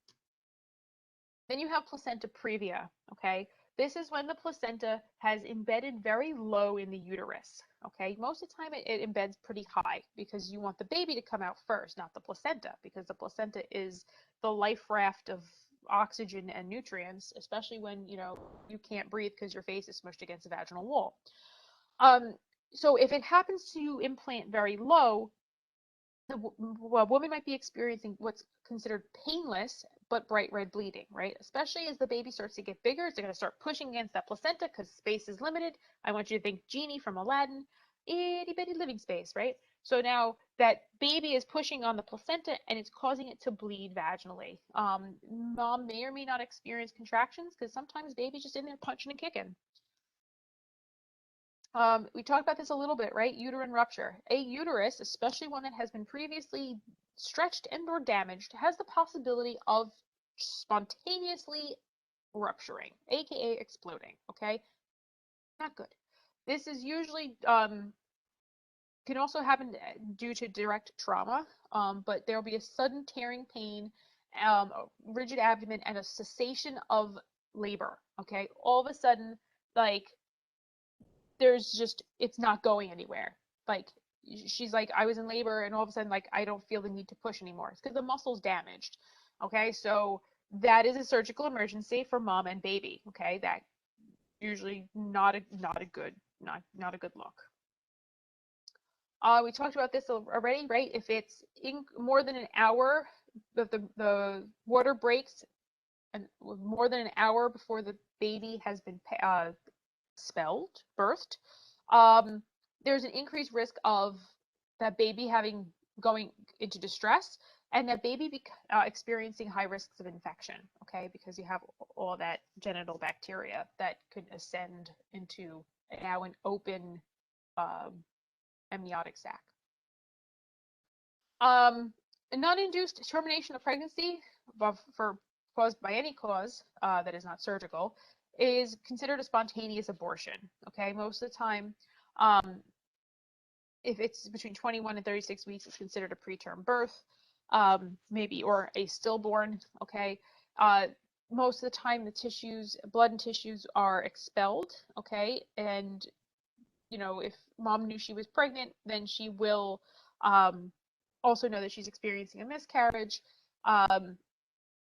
Then you have placenta previa. Okay, This is when the placenta has embedded very low in the uterus. Okay, most of the time it embeds pretty high because you want the baby to come out first, not the placenta, because the placenta is the life raft of oxygen and nutrients, especially when you can't breathe because your face is smushed against the vaginal wall. So if it happens to implant very low, the woman might be experiencing what's considered painless but bright red bleeding, right? Especially as the baby starts to get bigger, it's going to start pushing against that placenta because space is limited. I want you to think Genie from Aladdin, itty bitty living space, right? So now that baby is pushing on the placenta and it's causing it to bleed vaginally. Mom may or may not experience contractions because sometimes baby's just in there punching and kicking. We talked about this a little bit, right? Uterine rupture. A uterus, especially one that has been previously stretched and or damaged, has the possibility of spontaneously rupturing, aka exploding, okay? Not good. This is usually can also happen due to direct trauma, but there will be a sudden tearing pain, a rigid abdomen, and a cessation of labor, okay? All of a sudden, like, there's just, it's not going anywhere. Like, she's like, I was in labor and all of a sudden, like, I don't feel the need to push anymore. It's because the muscle's damaged. Okay, so that is a surgical emergency for mom and baby. Okay, that usually not a good look. We talked about this already, right? If it's in more than an hour, the water breaks, and more than an hour before the baby has been birthed, there's an increased risk of that baby going into distress and that baby experiencing high risks of infection, okay, because you have all that genital bacteria that could ascend into now an open amniotic sac. A non-induced termination of pregnancy caused by any cause that is not surgical is considered a spontaneous abortion. Okay, most of the time, if it's between 21 and 36 weeks, it's considered a preterm birth, maybe, or a stillborn. Okay, most of the time, the blood and tissues are expelled. Okay, and if mom knew she was pregnant, then she will also know that she's experiencing a miscarriage.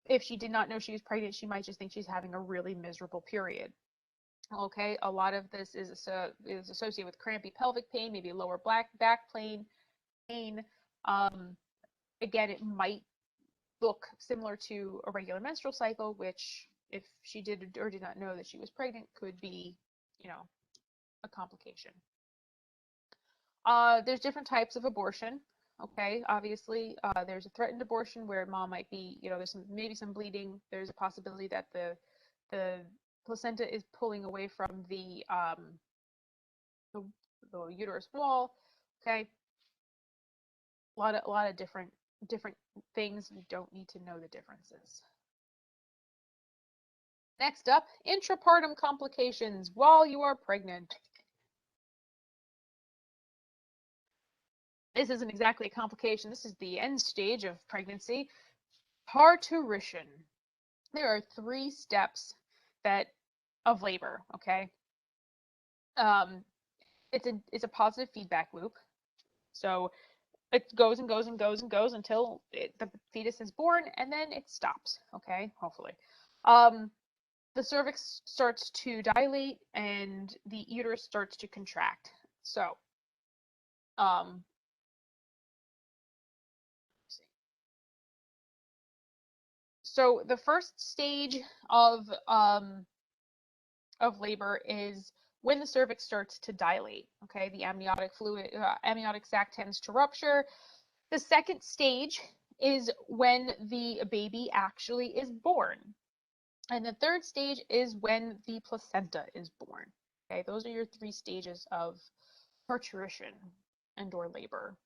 If she did not know she was pregnant, she might just think she's having a really miserable period. Okay, a lot of this is associated with crampy pelvic pain, maybe lower back pain. Again, it might look similar to a regular menstrual cycle, which, if she did or did not know that she was pregnant, could be, a complication. There's different types of abortion. Okay, obviously, there's a threatened abortion where mom might be, there's maybe some bleeding. There's a possibility that the placenta is pulling away from the uterus wall. Okay, a lot of different things. You don't need to know the differences. Next up, intrapartum complications while you are pregnant. This isn't exactly a complication. This is the end stage of pregnancy. Parturition. There are 3 steps of labor, okay? It's a positive feedback loop. So it goes and goes and goes and goes until the fetus is born, and then it stops, okay? Hopefully. The cervix starts to dilate and the uterus starts to contract. So, so the first stage of labor is when the cervix starts to dilate. Okay, the amniotic sac tends to rupture. The second stage is when the baby actually is born. And the third stage is when the placenta is born. Okay, those are your 3 stages of parturition and or labor.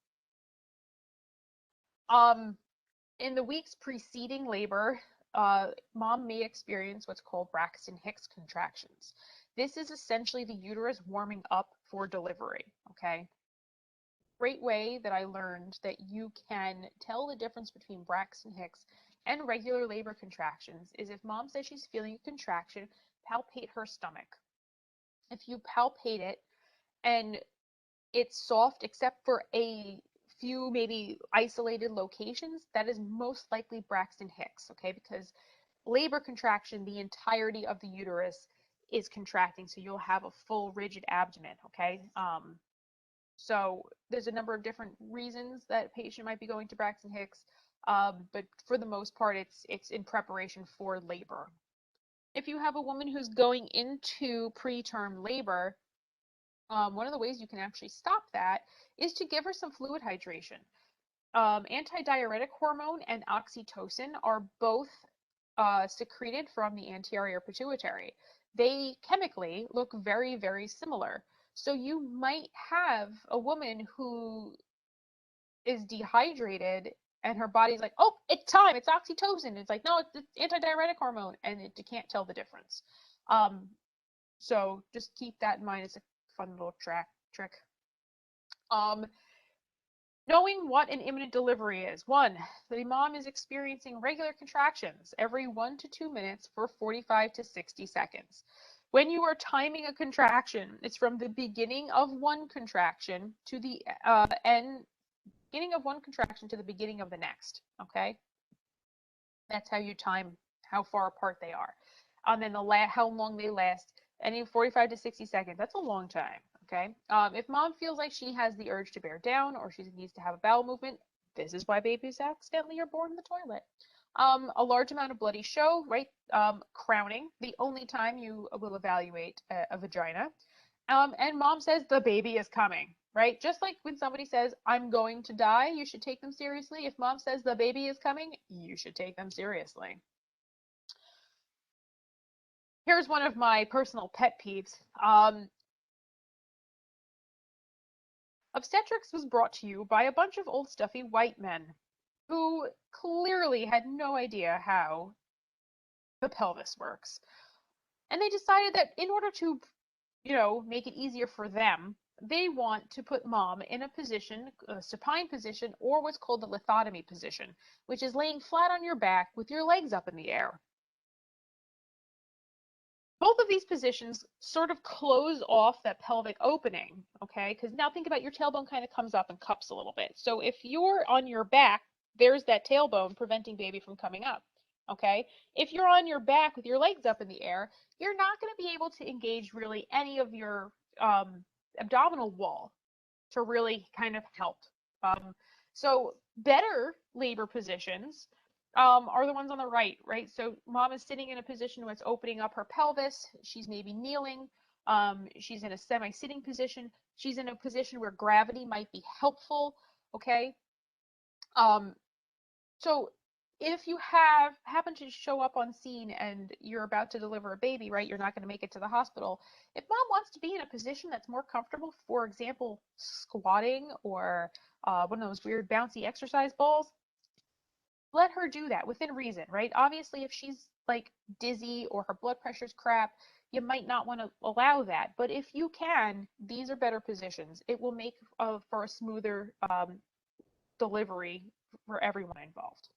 In the weeks preceding labor, mom may experience what's called Braxton Hicks contractions. This is essentially the uterus warming up for delivery, okay? Great way that I learned that you can tell the difference between Braxton Hicks and regular labor contractions is if mom says she's feeling a contraction, palpate her stomach. If you palpate it and it's soft except for a few maybe isolated locations, that is most likely Braxton Hicks, okay? Because labor contraction, the entirety of the uterus is contracting, so you'll have a full rigid abdomen, okay? So there's a number of different reasons that a patient might be going to Braxton Hicks, but for the most part, it's in preparation for labor. If you have a woman who's going into preterm labor, one of the ways you can actually stop that is to give her some fluid hydration. Antidiuretic hormone and oxytocin are both secreted from the anterior pituitary. They chemically look very, very similar. So you might have a woman who is dehydrated and her body's like, oh, it's time, it's oxytocin. It's like, no, it's antidiuretic hormone, and you can't tell the difference. So just keep that in mind. It's a fun little trick. Knowing what an imminent delivery is. 1, the mom is experiencing regular contractions every 1 to 2 minutes for 45 to 60 seconds. When you are timing a contraction, it's from the beginning of one contraction to the beginning of one contraction to the beginning of the next, okay? That's how you time how far apart they are. And then how long they last. Any 45 to 60 seconds, that's a long time, okay? If mom feels like she has the urge to bear down or she needs to have a bowel movement, this is why babies accidentally are born in the toilet. A large amount of bloody show, right? Crowning, the only time you will evaluate a vagina. And mom says the baby is coming, right? Just like when somebody says, I'm going to die, you should take them seriously. If mom says the baby is coming, you should take them seriously. Here's one of my personal pet peeves. Obstetrics was brought to you by a bunch of old stuffy white men who clearly had no idea how the pelvis works. And they decided that in order to, make it easier for them, they want to put mom in a position, a supine position, or what's called the lithotomy position, which is laying flat on your back with your legs up in the air. Both of these positions sort of close off that pelvic opening, okay? Because now think about your tailbone kind of comes up and cups a little bit. So if you're on your back, there's that tailbone preventing baby from coming up, okay? If you're on your back with your legs up in the air, you're not going to be able to engage really any of your abdominal wall to really kind of help. So better labor positions are the ones on the right? So mom is sitting in a position where it's opening up her pelvis. She's maybe kneeling. She's in a semi-sitting position. She's in a position where gravity might be helpful, okay? So if you happen to show up on scene and you're about to deliver a baby, right? You're not going to make it to the hospital. If mom wants to be in a position that's more comfortable, for example, squatting or one of those weird bouncy exercise balls, let her do that within reason, right? Obviously, if she's like dizzy or her blood pressure's crap, you might not want to allow that. But if you can, these are better positions. It will make for a smoother delivery for everyone involved.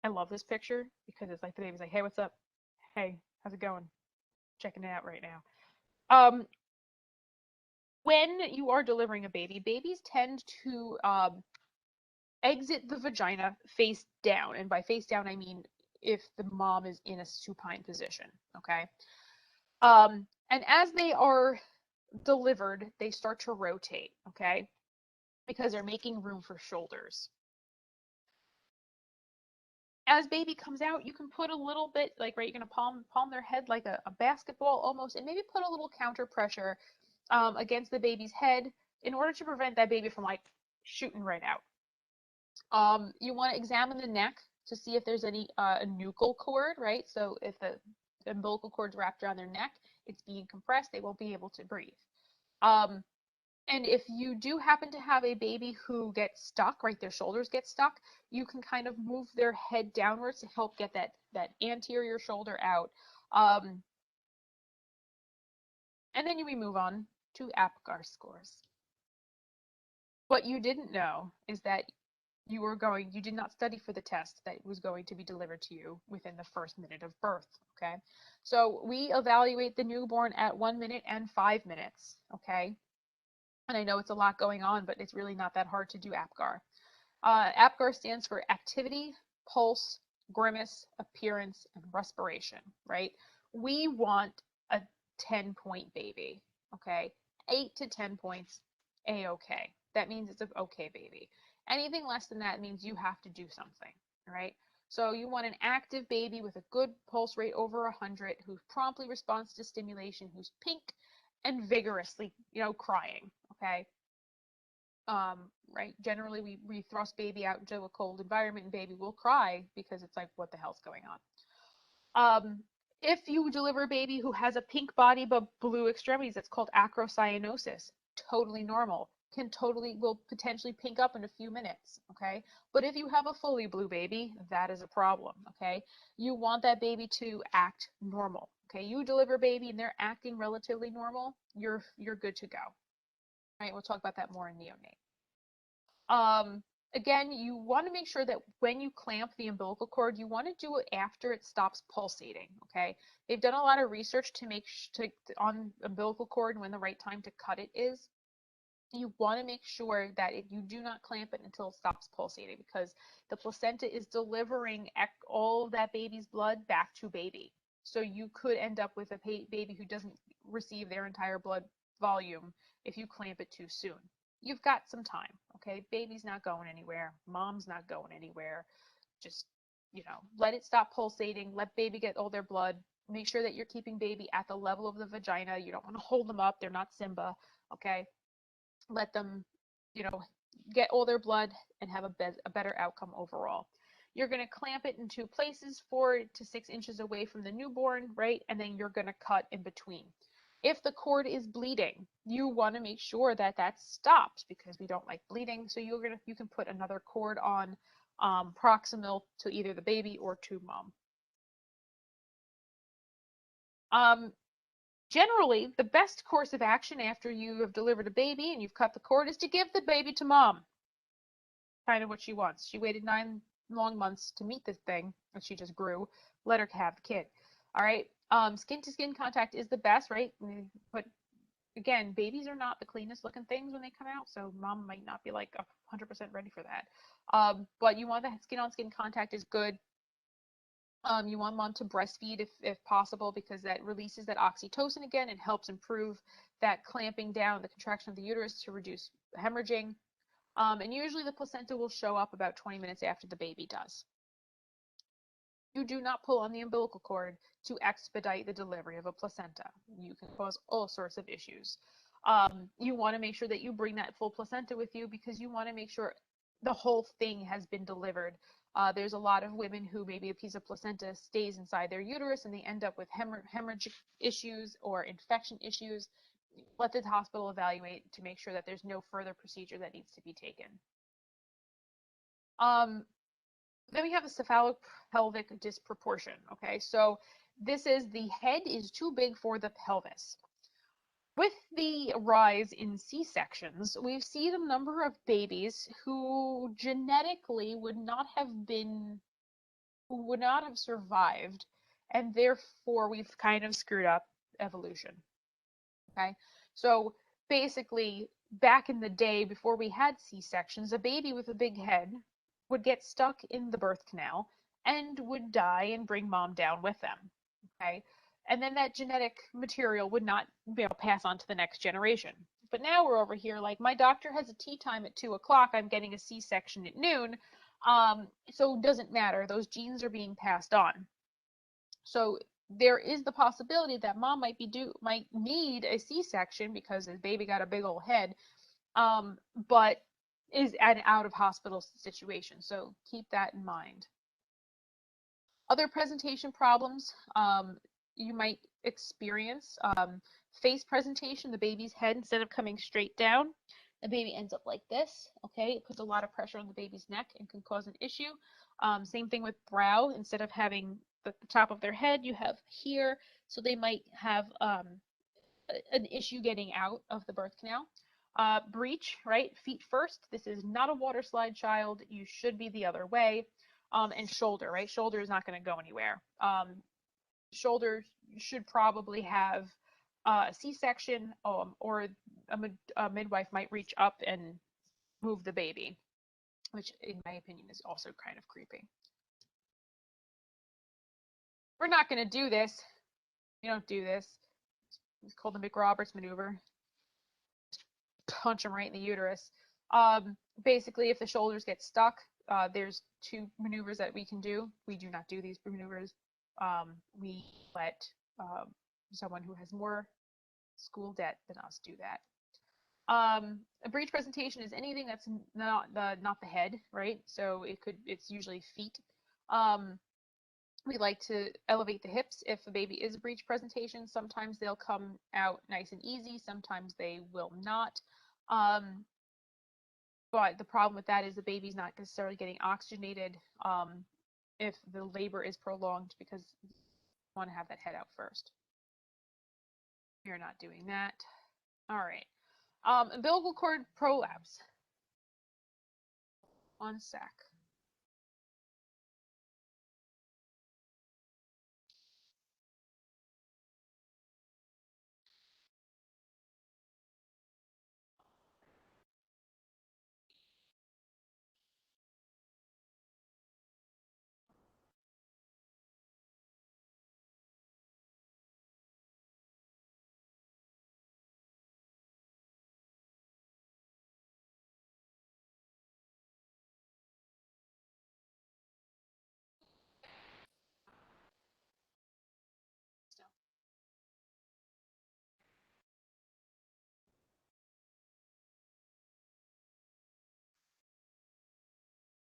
I love this picture because it's like the baby's like, hey, what's up? Hey, how's it going? Checking it out right now. When you are delivering a baby, babies tend to exit the vagina face down. And by face down, I mean if the mom is in a supine position, okay? And as they are delivered, they start to rotate, okay? Because they're making room for shoulders. As baby comes out, you can put a little bit, like, right, you're going to palm their head like a basketball almost, and maybe put a little counter pressure against the baby's head in order to prevent that baby from, like, shooting right out. You want to examine the neck to see if there's any nuchal cord, right? So if the umbilical cord's wrapped around their neck, it's being compressed, they won't be able to breathe. And if you do happen to have a baby who gets stuck, right, their shoulders get stuck, you can kind of move their head downwards to help get that anterior shoulder out. And then we move on to APGAR scores. What you didn't know is that you did not study for the test that was going to be delivered to you within the first minute of birth, okay? So we evaluate the newborn at 1 minute and 5 minutes, okay? And I know it's a lot going on, but it's really not that hard to do APGAR. APGAR stands for activity, pulse, grimace, appearance, and respiration, right? We want a 10-point baby, okay? 8 to 10 points, A-okay. That means it's an okay baby. Anything less than that means you have to do something, all right? So you want an active baby with a good pulse rate over 100, who promptly responds to stimulation, who's pink and vigorously, crying, okay? Right? Generally, we thrust baby out into a cold environment and baby will cry because it's like, what the hell's going on? If you deliver a baby who has a pink body but blue extremities, that's called acrocyanosis. Totally normal. Will potentially pink up in a few minutes, okay? But if you have a fully blue baby, that is a problem, okay? You want that baby to act normal, okay? You deliver a baby and they're acting relatively normal, you're good to go. All right, we'll talk about that more in neonate. Again, you want to make sure that when you clamp the umbilical cord, you want to do it after it stops pulsating, okay? They've done a lot of research on umbilical cord and when the right time to cut it is. You want to make sure that you do not clamp it until it stops pulsating, because the placenta is delivering all of that baby's blood back to baby. So you could end up with a baby who doesn't receive their entire blood volume if you clamp it too soon. You've got some time, okay? Baby's not going anywhere. Mom's not going anywhere. Just, let it stop pulsating. Let baby get all their blood. Make sure that you're keeping baby at the level of the vagina. You don't want to hold them up. They're not Simba, okay? Let them, get all their blood and have a better outcome overall. You're going to clamp it in 2 places, 4 to 6 inches away from the newborn, right? And then you're going to cut in between. If the cord is bleeding, you want to make sure that stops, because we don't like bleeding. So you can put another cord on proximal to either the baby or to mom. Generally, the best course of action after you have delivered a baby and you've cut the cord is to give the baby to mom. Kind of what she wants. She waited 9 long months to meet this thing, and she just grew. Let her have the kid. All right. Skin-to-skin contact is the best, right? But again, babies are not the cleanest looking things when they come out, so mom might not be like 100% ready for that. But you want the skin-on-skin contact is good. You want mom to breastfeed if possible, because that releases that oxytocin again and helps improve that clamping down, the contraction of the uterus to reduce hemorrhaging. And usually the placenta will show up about 20 minutes after the baby does. You do not pull on the umbilical cord to expedite the delivery of a placenta. You can cause all sorts of issues. You want to make sure that you bring that full placenta with you, because you want to make sure the whole thing has been delivered. There's a lot of women who maybe a piece of placenta stays inside their uterus and they end up with hemorrhage issues or infection issues. Let the hospital evaluate to make sure that there's no further procedure that needs to be taken. Then we have a cephalopelvic disproportion, okay? So this is the head is too big for the pelvis. With the rise in C-sections, we've seen a number of babies who genetically would not have survived, and therefore we've kind of screwed up evolution. Okay, so basically, back in the day before we had C-sections, a baby with a big head would get stuck in the birth canal and would die and bring mom down with them. Okay, and then that genetic material would not pass on to the next generation. But now we're over here like, my doctor has a tea time at 2 o'clock. I'm getting a C-section at noon. So it doesn't matter. Those genes are being passed on. So there is the possibility that mom might need a C-section because his baby got a big old head, but is an out of hospital situation. So keep that in mind. Other presentation problems you might experience: face presentation. The baby's head, instead of coming straight down, the baby ends up like this. Okay, it puts a lot of pressure on the baby's neck and can cause an issue. Same thing with brow. Instead of having the top of their head, you have here, so they might have an issue getting out of the birth canal. Breech, right? Feet first. This is not a water slide child. You should be the other way. And shoulder, right? Shoulder is not going to go anywhere. Shoulder should probably have a C-section, or a midwife might reach up and move the baby, which in my opinion is also kind of creepy. We're not going to do this. We don't do this. It's called the McRoberts maneuver. Punch them right in the uterus. Basically, if the shoulders get stuck, there's two maneuvers that we can do. We do not do these maneuvers. We let someone who has more school debt than us do that. A breech presentation is anything that's not the head, right? So it's usually feet. We like to elevate the hips if the baby is a breech presentation. Sometimes they'll come out nice and easy. Sometimes they will not. But the problem with that is the baby's not necessarily getting oxygenated if the labor is prolonged, because you want to have that head out first. You're not doing that. All right. Umbilical cord prolapse. One sec.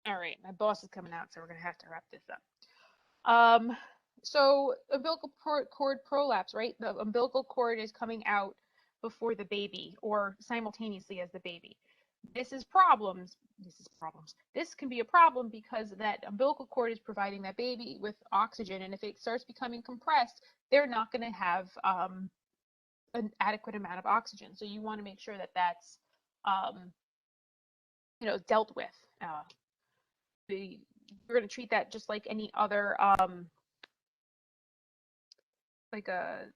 All right, my boss is coming out, so we're gonna have to wrap this up. So umbilical cord prolapse, right? The umbilical cord is coming out before the baby or simultaneously as the baby. This is problems. This can be a problem because that umbilical cord is providing that baby with oxygen, and if it starts becoming compressed, they're not going to have an adequate amount of oxygen. So you want to make sure that that's dealt with. We're going to treat that just like any other oh my god,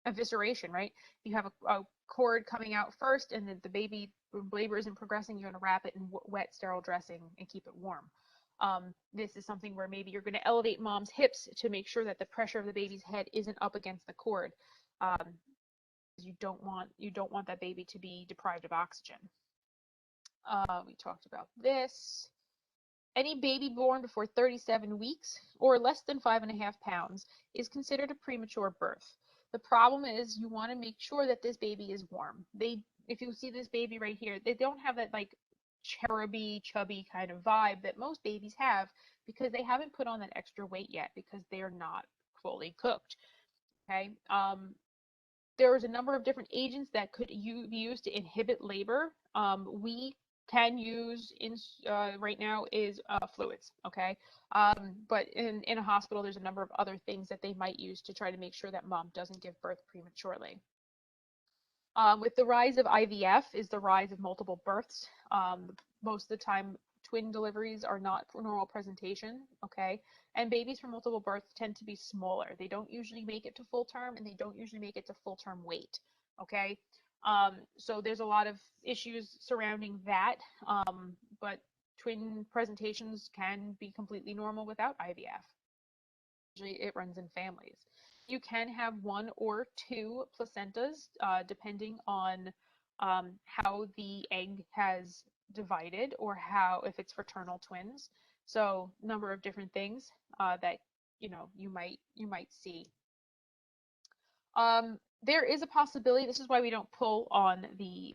evisceration, right? You have a cord coming out first, and then the baby labor isn't progressing. You're going to wrap it in wet sterile dressing and keep it warm. This is something where maybe you're going to elevate mom's hips to make sure that the pressure of the baby's head isn't up against the cord. You don't want that baby to be deprived of oxygen. We talked about this. Any baby born before 37 weeks or less than 5.5 pounds is considered a premature birth. The problem is you want to make sure that this baby is warm. If you see this baby right here, they don't have that like cheruby, chubby kind of vibe that most babies have, because they haven't put on that extra weight yet, because they're not fully cooked. Okay. There's a number of different agents that could be used to inhibit labor. We can use right now is fluids, okay? But in a hospital, there's a number of other things that they might use to try to make sure that mom doesn't give birth prematurely. With the rise of IVF is the rise of multiple births. Most of the time, twin deliveries are not for normal presentation, okay? And babies from multiple births tend to be smaller. They don't usually make it to full term, and they don't usually make it to full term weight, okay? So there's a lot of issues surrounding that, but twin presentations can be completely normal without IVF. Usually it runs in families. You can have one or two placentas, depending on how the egg has divided, or if it's fraternal twins. So number of different things that you might see. There is a possibility. This is why we don't pull on the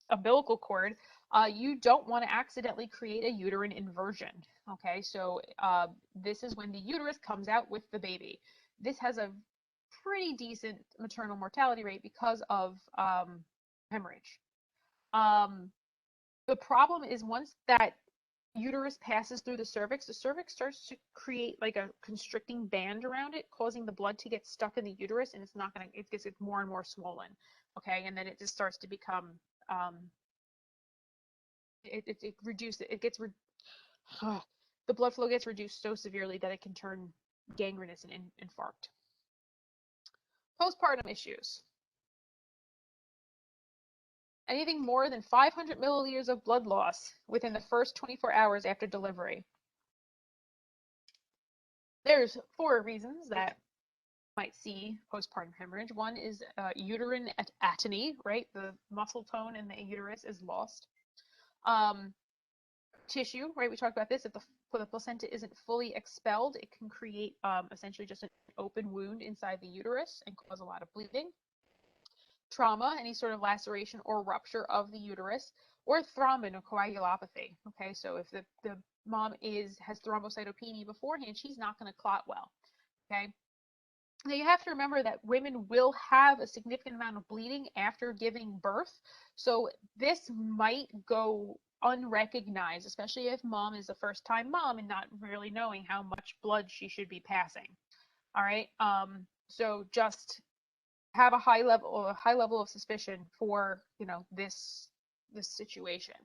umbilical cord. You don't want to accidentally create a uterine inversion. Okay, so this is when the uterus comes out with the baby. This has a pretty decent maternal mortality rate because of hemorrhage. The problem is once that uterus passes through the cervix starts to create like a constricting band around it, causing the blood to get stuck in the uterus, and it gets more and more swollen. Okay, and then it just starts to become it reduces it gets the blood flow gets reduced so severely that it can turn gangrenous and infarct. Postpartum issues. Anything more than 500 milliliters of blood loss within the first 24 hours after delivery. There's 4 reasons that you might see postpartum hemorrhage. One is uterine atony, right? The muscle tone in the uterus is lost. Tissue, right? We talked about this. If the placenta isn't fully expelled, it can create essentially just an open wound inside the uterus and cause a lot of bleeding. Trauma, any sort of laceration or rupture of the uterus, or thrombin or coagulopathy. Okay, so if the mom has thrombocytopenia beforehand, she's not going to clot well. Okay, now you have to remember that women will have a significant amount of bleeding after giving birth, so this might go unrecognized, especially if mom is a first-time mom and not really knowing how much blood she should be passing. All right, so just have a high level of suspicion for this situation.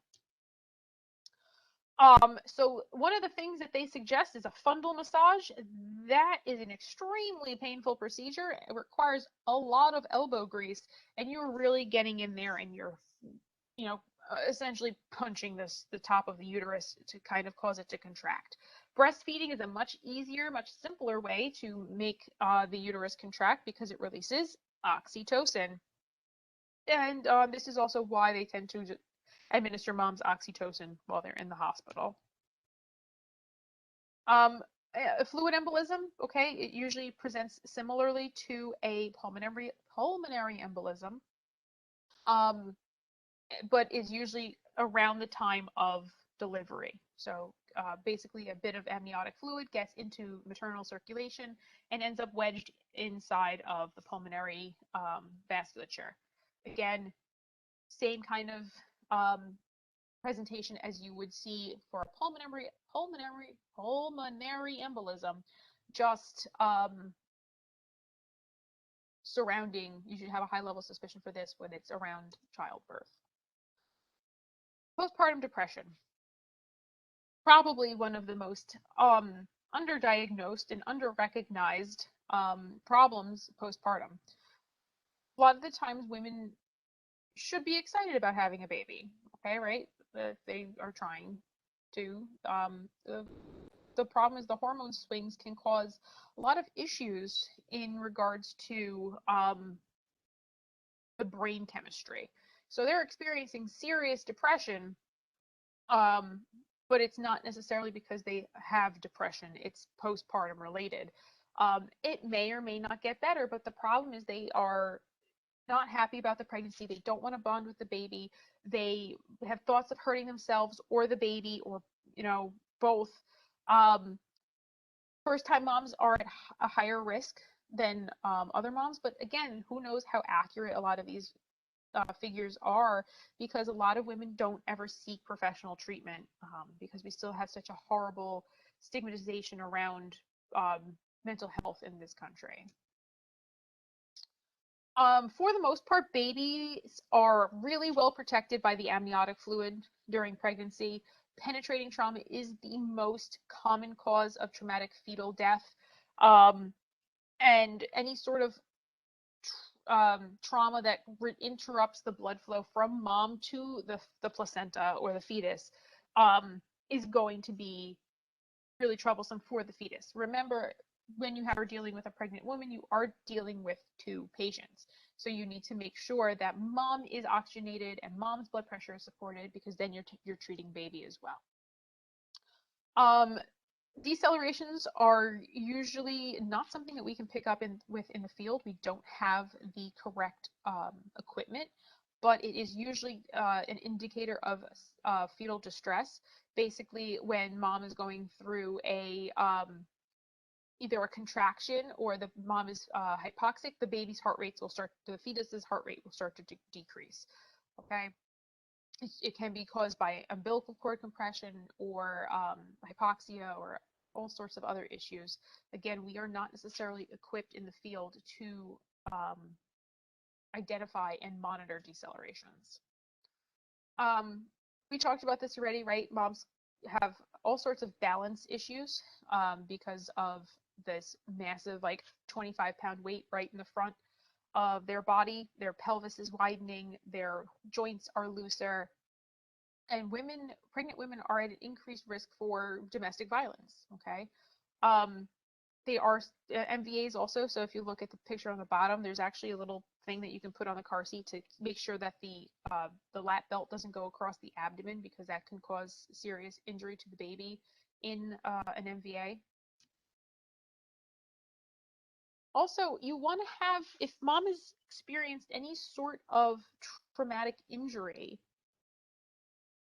So one of the things that they suggest is a fundal massage. That is an extremely painful procedure. It requires a lot of elbow grease, and you're really getting in there and you're essentially punching the top of the uterus to kind of cause it to contract. Breastfeeding is a much easier, much simpler way to make the uterus contract because it releases oxytocin. And this is also why they tend to administer moms oxytocin while they're in the hospital. Fluid embolism, okay, it usually presents similarly to a pulmonary embolism, but is usually around the time of delivery. So basically a bit of amniotic fluid gets into maternal circulation and ends up wedged inside of the pulmonary vasculature. Again, same kind of presentation as you would see for a pulmonary embolism, just surrounding. You should have a high level of suspicion for this when it's around childbirth. Postpartum depression, probably one of the most underdiagnosed and underrecognized problems postpartum. A lot of the times women should be excited about having a baby, okay, right? They are trying to. The problem is the hormone swings can cause a lot of issues in regards to the brain chemistry. So they're experiencing serious depression, but it's not necessarily because they have depression. It's postpartum related. It may or may not get better, but the problem is they are not happy about the pregnancy. They don't want to bond with the baby. They have thoughts of hurting themselves or the baby, or both. First-time moms are at a higher risk than other moms, but again, who knows how accurate a lot of these figures are, because a lot of women don't ever seek professional treatment because we still have such a horrible stigmatization around mental health in this country. For the most part, babies are really well protected by the amniotic fluid during pregnancy. Penetrating trauma is the most common cause of traumatic fetal death. And any sort of trauma that interrupts the blood flow from mom to the placenta or the fetus is going to be really troublesome for the fetus. Remember, when you are dealing with a pregnant woman, you are dealing with 2 patients. So you need to make sure that mom is oxygenated and mom's blood pressure is supported, because then you're treating baby as well. Decelerations are usually not something that we can pick up in the field. We don't have the correct equipment, but it is usually an indicator of fetal distress. Basically, when mom is going through either a contraction or the mom is hypoxic, the fetus's heart rate will start to decrease. Okay. It can be caused by umbilical cord compression or hypoxia or all sorts of other issues. Again, we are not necessarily equipped in the field to identify and monitor decelerations. We talked about this already, right? Moms have all sorts of balance issues because of this massive, like 25-pound weight right in the front of their body. Their pelvis is widening, their joints are looser, and pregnant women are at an increased risk for domestic violence. Okay. They are MVAs also. So if you look at the picture on the bottom, there's actually a little thing that you can put on the car seat to make sure that the lap belt doesn't go across the abdomen, because that can cause serious injury to the baby in an MVA. Also, you want to have, if mom has experienced any sort of traumatic injury,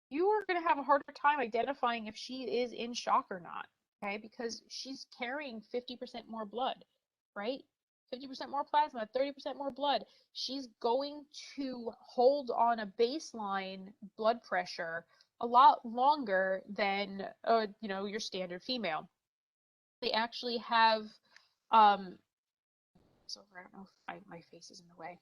you are going to have a harder time identifying if she is in shock or not, okay? Because she's carrying 50% more blood, right? 50% more plasma, 30% more blood. She's going to hold on a baseline blood pressure a lot longer than, your standard female. They actually have, I don't know if my face is in the way.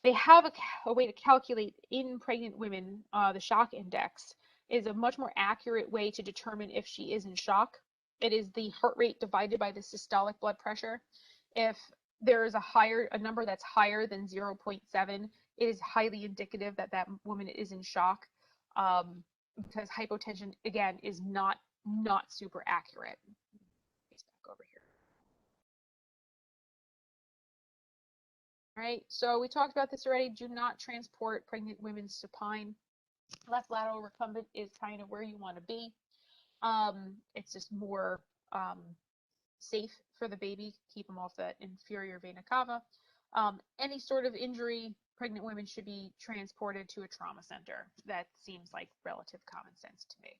They have a way to calculate in pregnant women, the shock index is a much more accurate way to determine if she is in shock. It is the heart rate divided by the systolic blood pressure. If there is a number that's higher than 0.7, it is highly indicative that that woman is in shock, because hypotension, again, is not super accurate. Face back over here. All right, so we talked about this already. Do not transport pregnant women supine. Left lateral recumbent is kind of where you want to be. It's just more safe for the baby. Keep them off the inferior vena cava. Any sort of injury, pregnant women should be transported to a trauma center. That seems like relative common sense to me.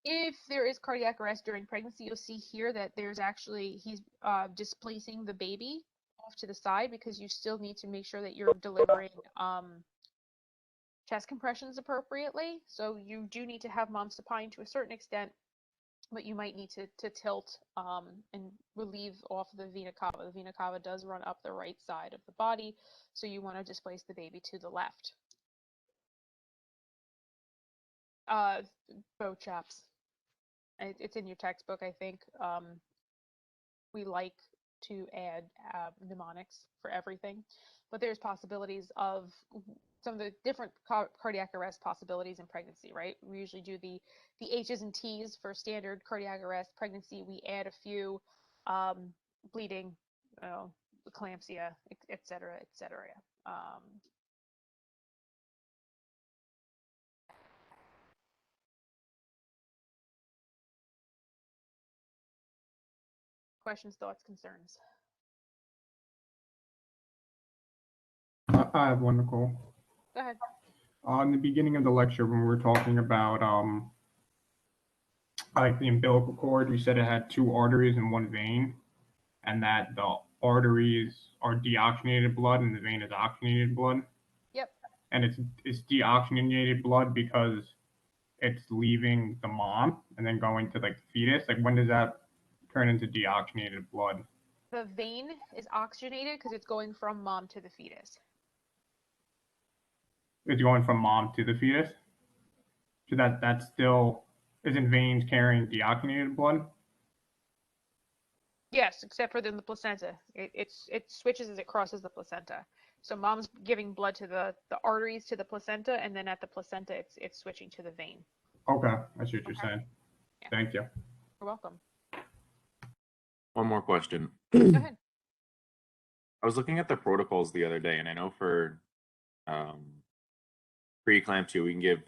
If there is cardiac arrest during pregnancy, you'll see here that there's actually, he's displacing the baby off to the side, because you still need to make sure that you're delivering chest compressions appropriately. So you do need to have mom supine to a certain extent, but you might need to tilt and relieve off the vena cava. The vena cava does run up the right side of the body, so you want to displace the baby to the left. Bow chaps. It's in your textbook, I think. We like to add mnemonics for everything, but there's possibilities of some of the different cardiac arrest possibilities in pregnancy, right? We usually do the H's and T's for standard cardiac arrest. Pregnancy, we add a few, bleeding, eclampsia, et cetera, et cetera. Questions, thoughts, concerns? I have one, Nicole. Go ahead. In the beginning of the lecture, when we were talking about like the umbilical cord, you said it had two arteries and one vein, and that the arteries are deoxygenated blood and the vein is oxygenated blood. Yep. And it's deoxygenated blood because it's leaving the mom and then going to like the fetus. Like, when does that turn into deoxygenated blood? The vein is oxygenated because it's going from mom to the fetus. It's going from mom to the fetus. So that's still, isn't veins carrying deoxygenated blood? Yes, except for the placenta. It switches as it crosses the placenta. So mom's giving blood to the arteries to the placenta, and then at the placenta, it's switching to the vein. Okay, I see what you're saying. Yeah. Thank you. You're welcome. One more question. Go ahead. I was looking at the protocols the other day, and I know for preeclampsia, we can give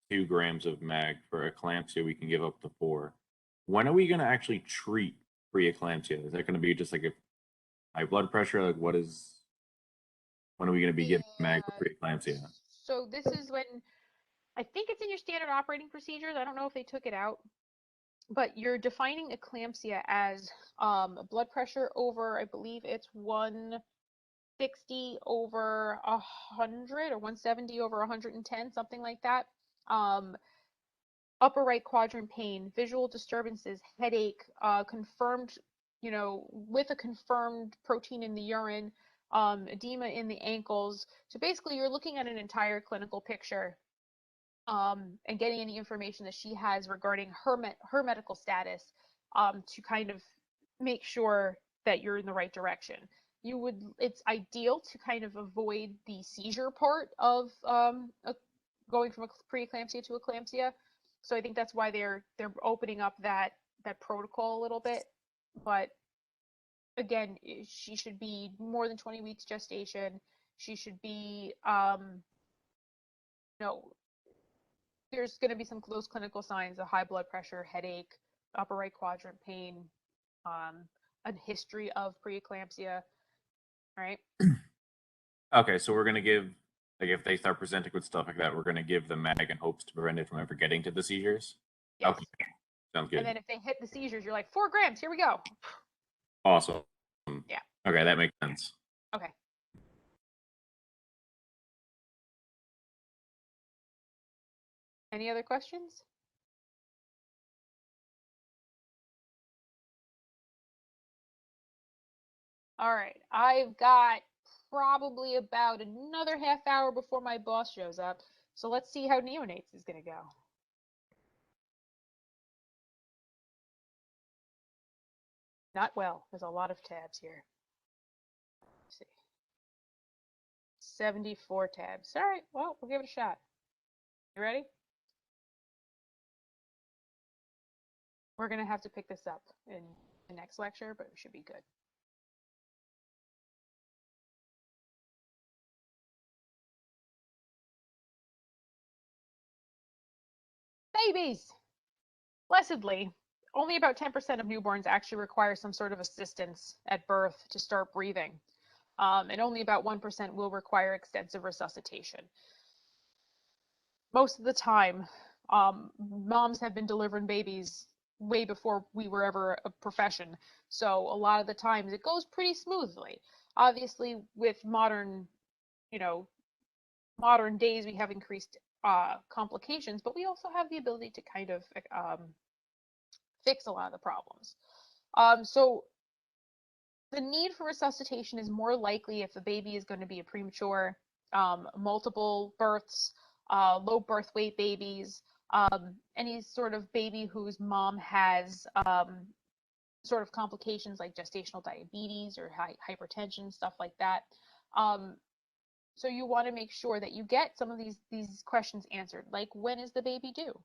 2 grams of mag. For eclampsia, we can give up to 4. When are we going to actually treat preeclampsia? Is that going to be just like a high blood pressure? Like, when are we going to be giving mag for preeclampsia? So this is when, I think it's in your standard operating procedures. I don't know if they took it out, but you're defining eclampsia as blood pressure over, I believe it's 160/100 or 170 over 110, something like that. Upper right quadrant pain, visual disturbances, headache, confirmed, with a confirmed protein in the urine, edema in the ankles. So basically, you're looking at an entire clinical picture, and getting any information that she has regarding her medical status, to kind of make sure that you're in the right direction. It's ideal to kind of avoid the seizure part of going from a preeclampsia to eclampsia. So I think that's why they're opening up that protocol a little bit. But again, she should be more than 20 weeks gestation. She should be, there's going to be some those clinical signs of high blood pressure, headache, upper right quadrant pain, a history of preeclampsia, right? Okay, so we're gonna give, like, if they start presenting with stuff like that, we're gonna give them MAG in hopes to prevent it from ever getting to the seizures. Yes. Okay, sounds good. And then if they hit the seizures, you're like, 4 grams, here we go. Awesome. Yeah. Okay, that makes sense. Okay. Any other questions? All right, I've got probably about another half hour before my boss shows up. So let's see how neonates is going to go. Not well. There's a lot of tabs here. Let's see. 74 tabs. All right, well, we'll give it a shot. You ready? We're going to have to pick this up in the next lecture, but it should be good. Babies! Blessedly, only about 10% of newborns actually require some sort of assistance at birth to start breathing. And only about 1% will require extensive resuscitation. Most of the time, moms have been delivering babies way before we were ever a profession. So a lot of the times it goes pretty smoothly. Obviously, with modern days, we have increased complications, but we also have the ability to kind of fix a lot of the problems. So the need for resuscitation is more likely if the baby is going to be a premature, multiple births, low birth weight babies, any sort of baby whose mom has sort of complications like gestational diabetes or hypertension, stuff like that. So you want to make sure that you get some of these questions answered, like when is the baby due?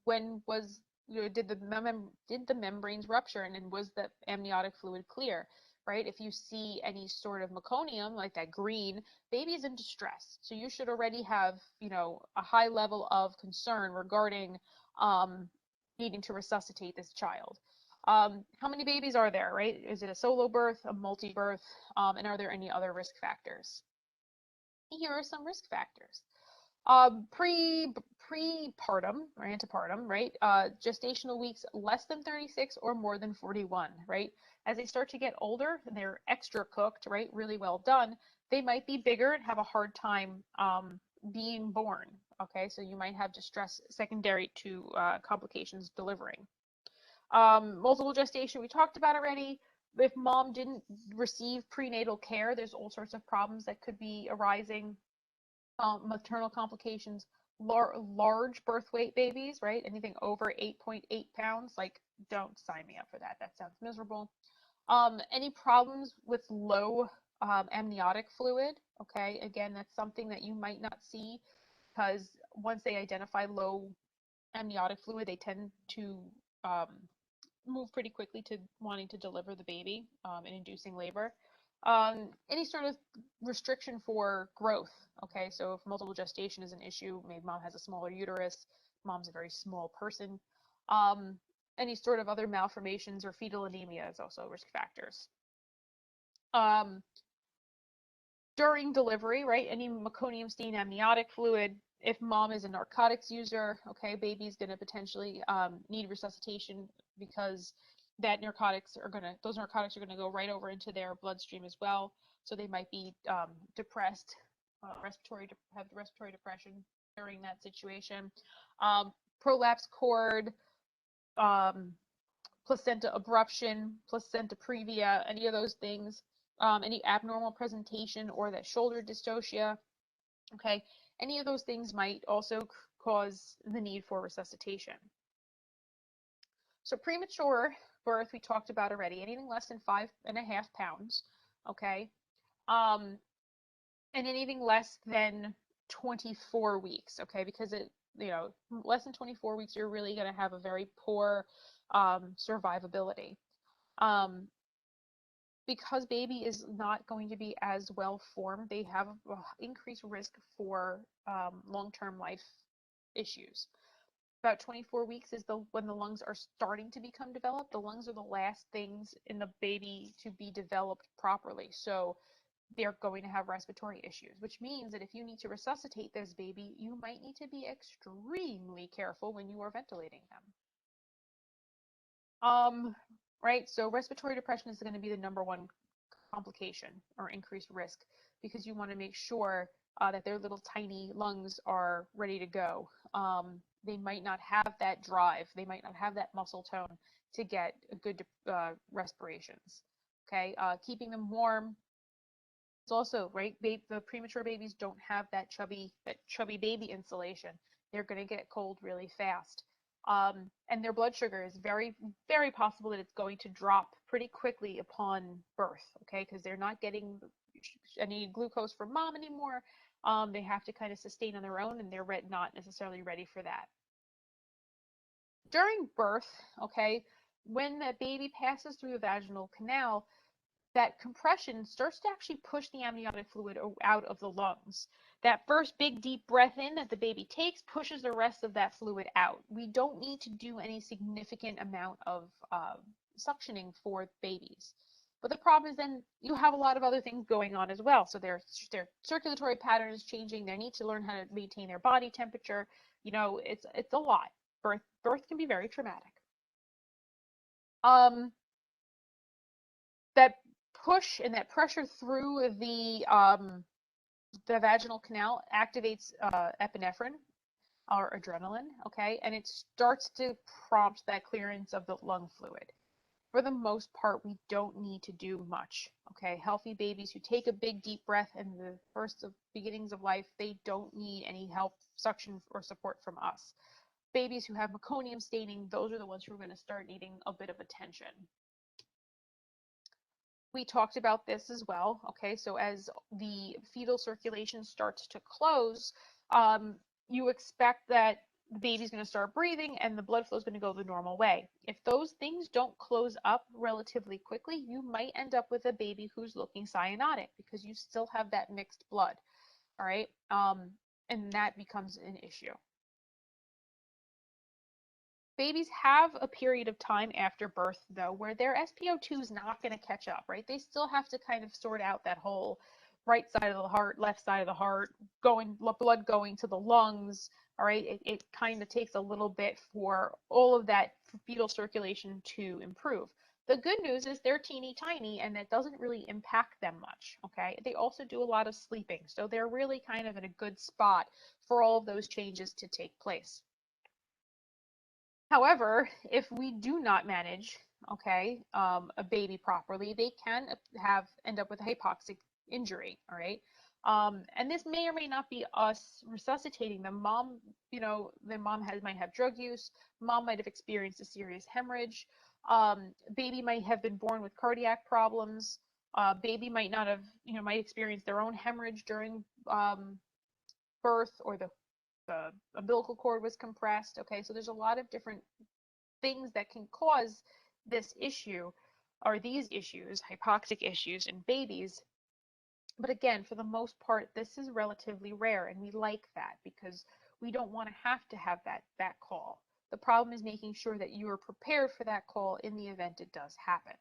When was did the membranes rupture, and was the amniotic fluid clear, right? If you see any sort of meconium like that green, baby is in distress. So you should already have, a high level of concern regarding needing to resuscitate this child. How many babies are there, right? Is it a solo birth, a multi-birth, and are there any other risk factors? Here are some risk factors. Prepartum or antepartum, right? Gestational weeks less than 36 or more than 41, right? As they start to get older and they're extra cooked, right? Really well done, they might be bigger and have a hard time being born. Okay, so you might have distress secondary to complications delivering. Multiple gestation, we talked about already. If mom didn't receive prenatal care, there's all sorts of problems that could be arising. Maternal complications, large birth weight babies, right? Anything over 8.8 pounds, like, don't sign me up for that. That sounds miserable. Any problems with low amniotic fluid, okay? Again, that's something that you might not see because once they identify low amniotic fluid, they tend to move pretty quickly to wanting to deliver the baby and inducing labor. Any sort of restriction for growth, okay? So if multiple gestation is an issue, maybe mom has a smaller uterus, mom's a very small person. Any sort of other malformations or fetal anemia is also risk factors. During delivery, right, any meconium stain amniotic fluid, if mom is a narcotics user, okay, baby's going to potentially need resuscitation because those narcotics are going to go right over into their bloodstream as well. So they might be depressed, have respiratory depression during that situation. Prolapse cord, placenta abruption, placenta previa, any of those things, any abnormal presentation or that shoulder dystocia, okay, any of those things might also cause the need for resuscitation. So premature birth, we talked about already, anything less than 5.5 pounds, okay, and anything less than 24 weeks, okay, because less than 24 weeks, you're really going to have a very poor survivability. Because baby is not going to be as well formed, they have increased risk for long-term life issues. About 24 weeks is when the lungs are starting to become developed. The lungs are the last things in the baby to be developed properly. So they're going to have respiratory issues, which means that if you need to resuscitate this baby, you might need to be extremely careful when you are ventilating them. Right, so respiratory depression is going to be the number one complication or increased risk, because you want to make sure that their little tiny lungs are ready to go. They might not have that drive, they might not have that muscle tone to get a good respirations. Okay, keeping them warm. It's also right. The premature babies don't have that chubby baby insulation. They're going to get cold really fast. And their blood sugar is very, very possible that it's going to drop pretty quickly upon birth, okay, because they're not getting any glucose from mom anymore. They have to kind of sustain on their own, and they're not necessarily ready for that. During birth, okay, when the baby passes through the vaginal canal, that compression starts to actually push the amniotic fluid out of the lungs. That first big deep breath in that the baby takes pushes the rest of that fluid out. We don't need to do any significant amount of suctioning for babies. But the problem is then you have a lot of other things going on as well. So their circulatory pattern is changing. They need to learn how to maintain their body temperature. It's a lot. Birth can be very traumatic. That push and that pressure through the vaginal canal activates epinephrine or adrenaline, okay, and it starts to prompt that clearance of the lung fluid. For the most part, we don't need to do much, okay. Healthy babies who take a big deep breath in the beginnings of life, they don't need any help, suction, or support from us. Babies who have meconium staining, those are the ones who are going to start needing a bit of attention. We talked about this as well, okay, so as the fetal circulation starts to close, you expect that the baby's going to start breathing and the blood flow is going to go the normal way. If those things don't close up relatively quickly, you might end up with a baby who's looking cyanotic because you still have that mixed blood, all right, and that becomes an issue. Babies have a period of time after birth, though, where their SpO2 is not going to catch up, right? They still have to kind of sort out that whole right side of the heart, left side of the heart, blood going to the lungs, all right? It kind of takes a little bit for all of that fetal circulation to improve. The good news is they're teeny tiny, and that doesn't really impact them much, okay? They also do a lot of sleeping, so they're really kind of in a good spot for all of those changes to take place. However, if we do not manage, okay, a baby properly, they can end up with a hypoxic injury, all right? And this may or may not be us resuscitating them. Mom, the mom might have drug use. Mom might have experienced a serious hemorrhage. Baby might have been born with cardiac problems. Baby might not have, might experience their own hemorrhage during birth, or the umbilical cord was compressed. Okay, so there's a lot of different things that can cause this issue, or these issues, hypoxic issues in babies. But again, for the most part, this is relatively rare, and we like that because we don't want to have that call. The problem is making sure that you are prepared for that call in the event it does happen.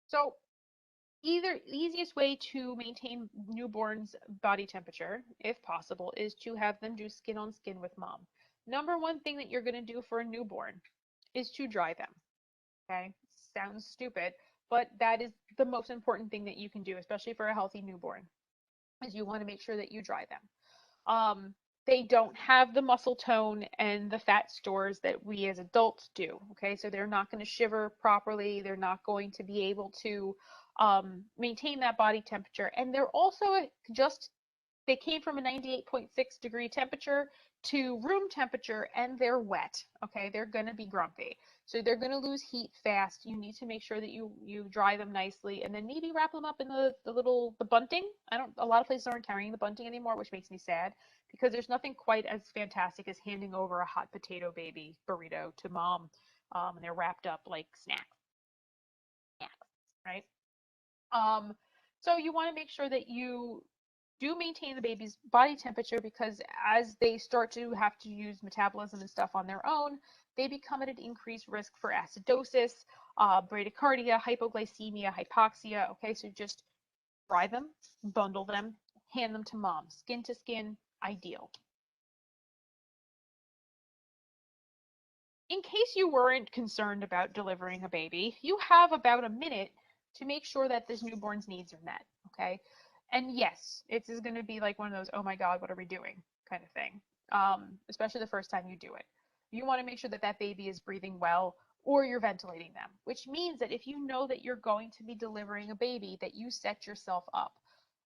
So easiest way to maintain newborns' body temperature, if possible, is to have them do skin on skin with mom. Number one thing that you're going to do for a newborn is to dry them. Okay, sounds stupid, but that is the most important thing that you can do, especially for a healthy newborn, is you want to make sure that you dry them. They don't have the muscle tone and the fat stores that we as adults do. Okay, so they're not going to shiver properly. They're not going to be able to maintain that body temperature. And they're also they came from a 98.6 degree temperature to room temperature, and they're wet. Okay, they're going to be grumpy. So they're going to lose heat fast. You need to make sure that you dry them nicely, and then maybe wrap them up in the bunting. A lot of places aren't carrying the bunting anymore, which makes me sad, because there's nothing quite as fantastic as handing over a hot potato baby burrito to mom, and they're wrapped up like snacks, right? So you want to make sure that you do maintain the baby's body temperature, because as they start to have to use metabolism and stuff on their own, they become at an increased risk for acidosis, bradycardia, hypoglycemia, hypoxia. Okay, so just dry them, bundle them, hand them to mom. Skin to skin, ideal. In case you weren't concerned about delivering a baby, you have about a minute to make sure that this newborn's needs are met, okay? And yes, it is going to be like one of those, oh my God, what are we doing kind of thing, especially the first time you do it. You want to make sure that that baby is breathing well, or you're ventilating them, which means that if you know that you're going to be delivering a baby, that you set yourself up.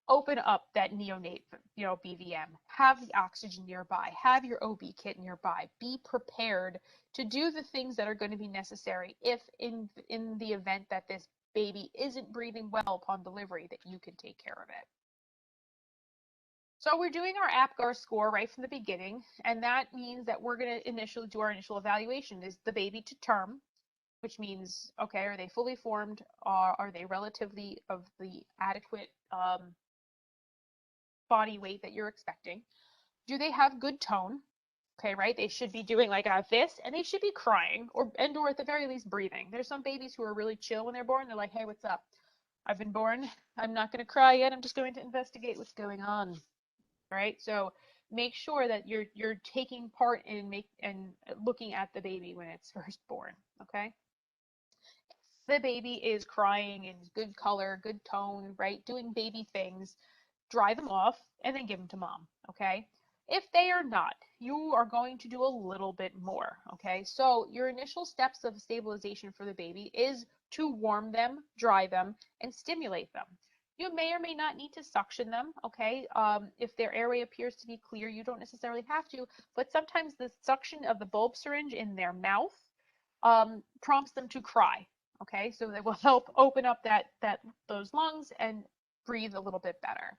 Open up that neonate, BVM. Have the oxygen nearby. Have your OB kit nearby. Be prepared to do the things that are going to be necessary if in the event that this baby isn't breathing well upon delivery, that you can take care of it. So we're doing our APGAR score right from the beginning, and that means that we're going to initially do our initial evaluation. Is the baby to term, which means, okay, are they fully formed? Are they relatively of the adequate body weight that you're expecting? Do they have good tone? Okay, right? They should be doing like this, and they should be crying, or at the very least breathing. There's some babies who are really chill when they're born. They're like, hey, what's up? I've been born. I'm not going to cry yet. I'm just going to investigate what's going on. All right? So make sure that you're taking part in looking at the baby when it's first born. Okay? If the baby is crying in good color, good tone, right? Doing baby things, dry them off, and then give them to mom, okay? If they are not, you are going to do a little bit more, okay? So your initial steps of stabilization for the baby is to warm them, dry them, and stimulate them. You may or may not need to suction them, okay? If their airway appears to be clear, you don't necessarily have to, but sometimes the suction of the bulb syringe in their mouth prompts them to cry, okay? So that will help open up those lungs and breathe a little bit better.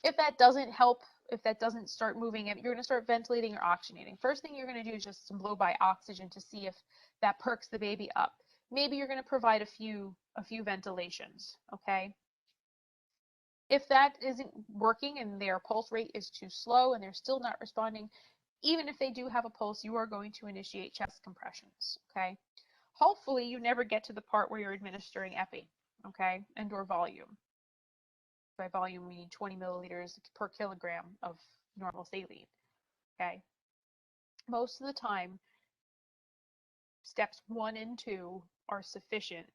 If that doesn't help, if that doesn't start moving, you're going to start ventilating or oxygenating. First thing you're going to do is just some blow by oxygen to see if that perks the baby up. Maybe you're going to provide a few ventilations, okay? If that isn't working and their pulse rate is too slow and they're still not responding, even if they do have a pulse, you are going to initiate chest compressions, okay? Hopefully you never get to the part where you're administering epi, okay, and/or volume. By volume, we need 20 milliliters per kilogram of normal saline, okay? Most of the time, steps 1 and 2 are sufficient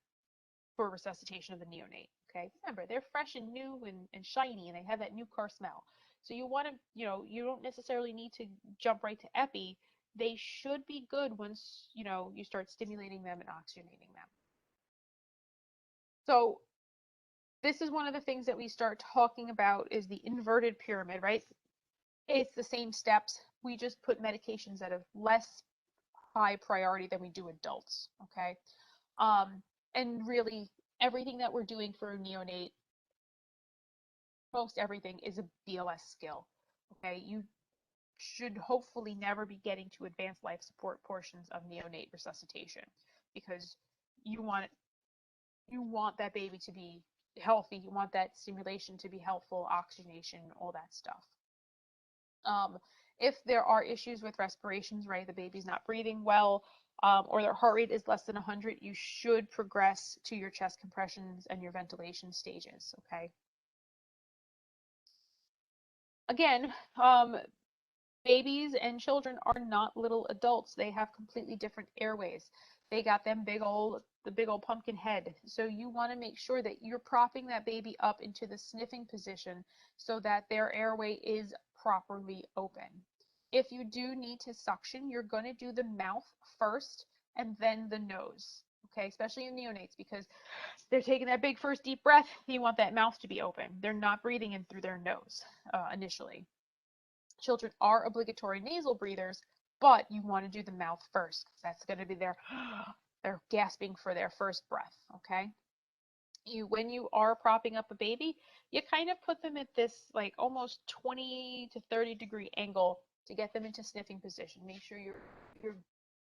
for resuscitation of the neonate, okay? Remember, they're fresh and new and shiny, and they have that new car smell. So you want to, you don't necessarily need to jump right to epi. They should be good once, you start stimulating them and oxygenating them. So this is one of the things that we start talking about is the inverted pyramid, right? It's the same steps. We just put medications at a less high priority than we do adults, okay? And really, everything that we're doing for a neonate, most everything is a BLS skill, okay? You should hopefully never be getting to advanced life support portions of neonate resuscitation, because you want that baby to be healthy. You want that stimulation to be helpful, oxygenation, all that stuff. If there are issues with respirations, right, the baby's not breathing well, or their heart rate is less than 100, you should progress to your chest compressions and your ventilation stages, okay? Again, babies and children are not little adults. They have completely different airways. They got the big old pumpkin head. So you want to make sure that you're propping that baby up into the sniffing position so that their airway is properly open. If you do need to suction, you're going to do the mouth first and then the nose. Okay, especially in neonates, because they're taking that big first deep breath. You want that mouth to be open. They're not breathing in through their nose initially. Children are obligatory nasal breathers, but you want to do the mouth first because that's going to be they're gasping for their first breath. Okay. When you are propping up a baby, you kind of put them at this like almost 20 to 30-degree angle to get them into sniffing position. Make sure you're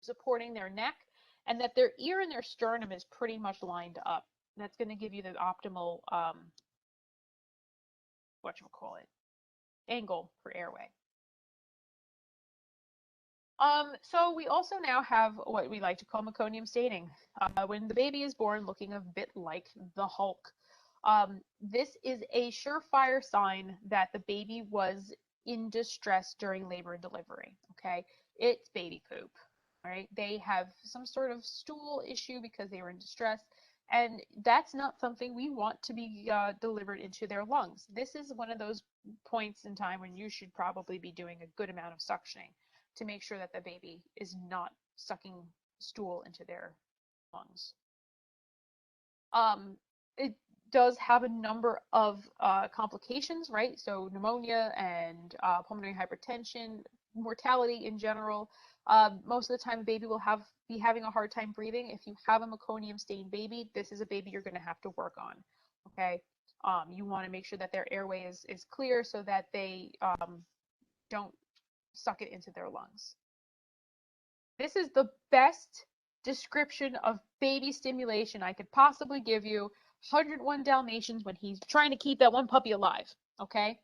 supporting their neck and that their ear and their sternum is pretty much lined up. That's going to give you the optimal angle for airway. So we also now have what we like to call meconium staining. When the baby is born looking a bit like the Hulk. This is a surefire sign that the baby was in distress during labor and delivery. Okay, it's baby poop. All right, they have some sort of stool issue because they were in distress, and that's not something we want to be delivered into their lungs. This is one of those points in time when you should probably be doing a good amount of suctioning to make sure that the baby is not sucking stool into their lungs. It does have a number of complications, right? So pneumonia and pulmonary hypertension, mortality in general. Most of the time, a baby will be having a hard time breathing. If you have a meconium stained baby, this is a baby you're going to have to work on. Okay, you want to make sure that their airway is clear so that they don't suck it into their lungs. This is the best description of baby stimulation I could possibly give you. 101 Dalmatians when he's trying to keep that one puppy alive. Okay,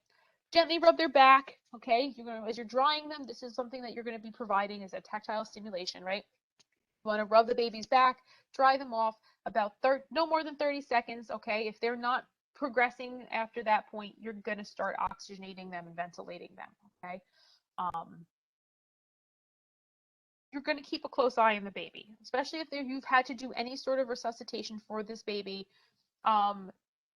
gently rub their back. Okay, as you're drying them, this is something that you're going to be providing as a tactile stimulation, right? You want to rub the baby's back, dry them off about no more than 30 seconds. Okay, if they're not progressing after that point, you're going to start oxygenating them and ventilating them. Okay. You're going to keep a close eye on the baby, especially if you've had to do any sort of resuscitation for this baby.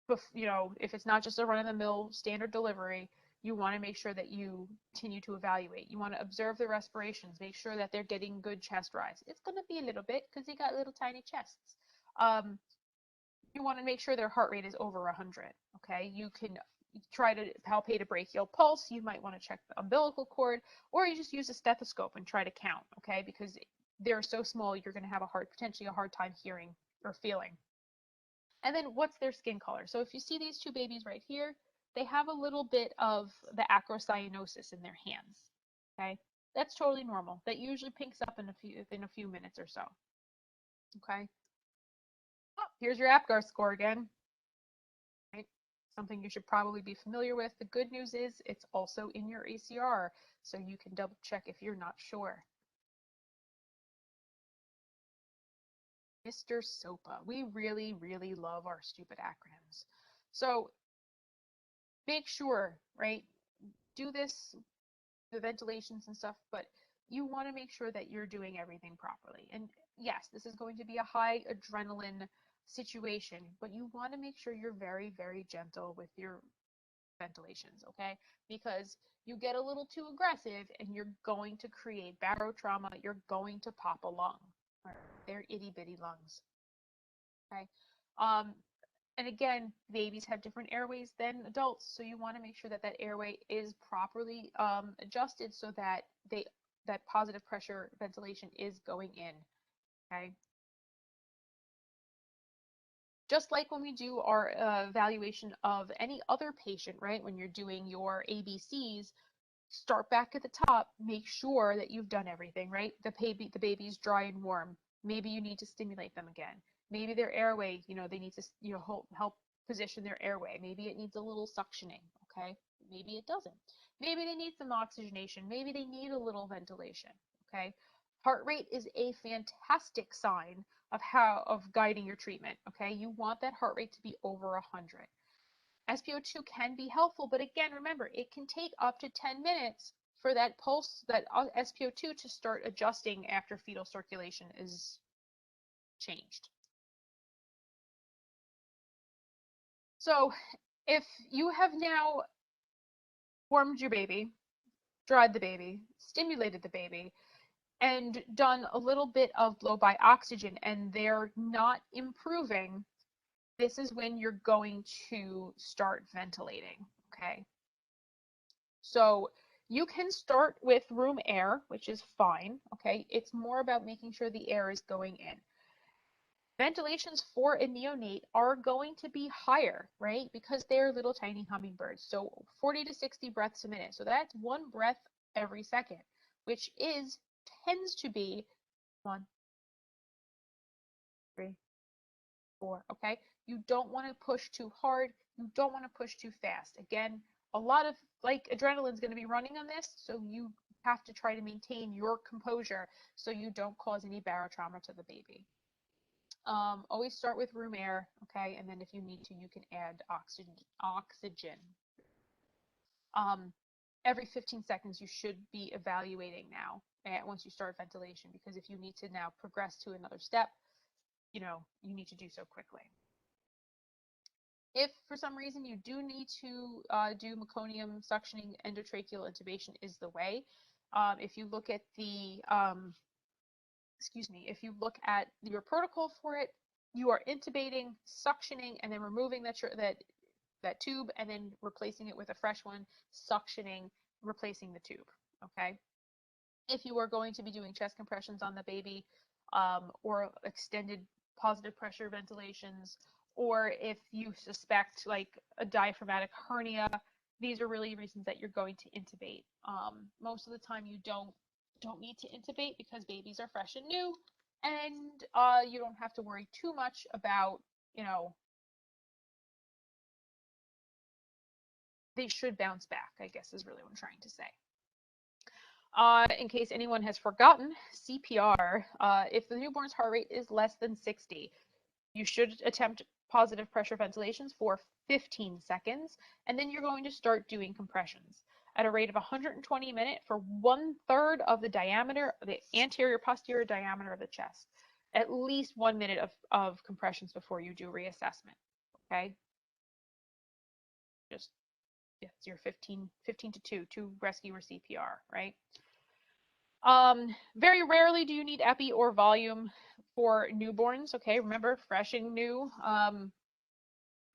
If it's not just a run-of-the-mill standard delivery, you want to make sure that you continue to evaluate. You want to observe the respirations, make sure that they're getting good chest rise. It's going to be a little bit because they got little tiny chests. You want to make sure their heart rate is over 100. Okay, you can try to palpate a brachial pulse. You might want to check the umbilical cord, or you just use a stethoscope and try to count. Okay, because they're so small, you're going to have potentially a hard time hearing or feeling. And then what's their skin color? So if you see these two babies right here, they have a little bit of the acrocyanosis in their hands. Okay, that's totally normal. That usually pinks up in a few minutes or so. Okay. Oh, here's your APGAR score again. Right? Something you should probably be familiar with. The good news is it's also in your ACR, so you can double check if you're not sure. Mr. SOPA. We really, really love our stupid acronyms. So make sure, right? Do this, the ventilations and stuff, but you want to make sure that you're doing everything properly. And yes, this is going to be a high adrenaline situation, but you want to make sure you're very, very gentle with your ventilations, okay? Because you get a little too aggressive and you're going to create barotrauma, you're going to pop a lung. They're itty bitty lungs. Okay. And again, babies have different airways than adults, so you want to make sure that that airway is properly adjusted so that that positive pressure ventilation is going in. Okay. Just like when we do our evaluation of any other patient, right? When you're doing your ABCs, start back at the top, make sure that you've done everything, right? The baby's dry and warm. Maybe you need to stimulate them again. Maybe their airway, they need to, help position their airway. Maybe it needs a little suctioning, okay? Maybe it doesn't. Maybe they need some oxygenation. Maybe they need a little ventilation, okay? Heart rate is a fantastic sign of guiding your treatment, okay? You want that heart rate to be over 100. SpO2 can be helpful, but again, remember, it can take up to 10 minutes for that pulse, that SpO2 to start adjusting after fetal circulation is changed. So if you have now warmed your baby, dried the baby, stimulated the baby, and done a little bit of blow-by oxygen and they're not improving, this is when you're going to start ventilating, okay? So you can start with room air, which is fine, okay? It's more about making sure the air is going in. Ventilations for a neonate are going to be higher, right? Because they're little tiny hummingbirds. So 40 to 60 breaths a minute. So that's 1 breath every second, which tends to be 1, 3, 4, okay? You don't want to push too hard. You don't want to push too fast. Again, a lot of adrenaline's going to be running on this, so you have to try to maintain your composure so you don't cause any barotrauma to the baby. Always start with room air, okay? And then if you need to, you can add oxygen. Every 15 seconds, you should be evaluating now once you start ventilation, because if you need to now progress to another step, you need to do so quickly. If for some reason you do need to do meconium suctioning, endotracheal intubation is the way. If you look at the if you look at your protocol for it, you are intubating, suctioning, and then removing that tube, and then replacing it with a fresh one, suctioning, replacing the tube, okay? If you are going to be doing chest compressions on the baby, or extended positive pressure ventilations, or if you suspect like a diaphragmatic hernia, these are really reasons that you're going to intubate. Most of the time you don't need to intubate because babies are fresh and new, and you don't have to worry too much about, they should bounce back, I guess is really what I'm trying to say. In case anyone has forgotten, CPR, if the newborn's heart rate is less than 60, you should attempt positive pressure ventilations for 15 seconds, and then you're going to start doing compressions at a rate of 120 a minute for 1/3 of the diameter, the anterior posterior diameter of the chest. At least 1 minute of compressions before you do reassessment, okay? Just, yeah, it's your 15 to 2 rescue or CPR, right? Very rarely do you need epi or volume for newborns, okay? Remember, fresh and new.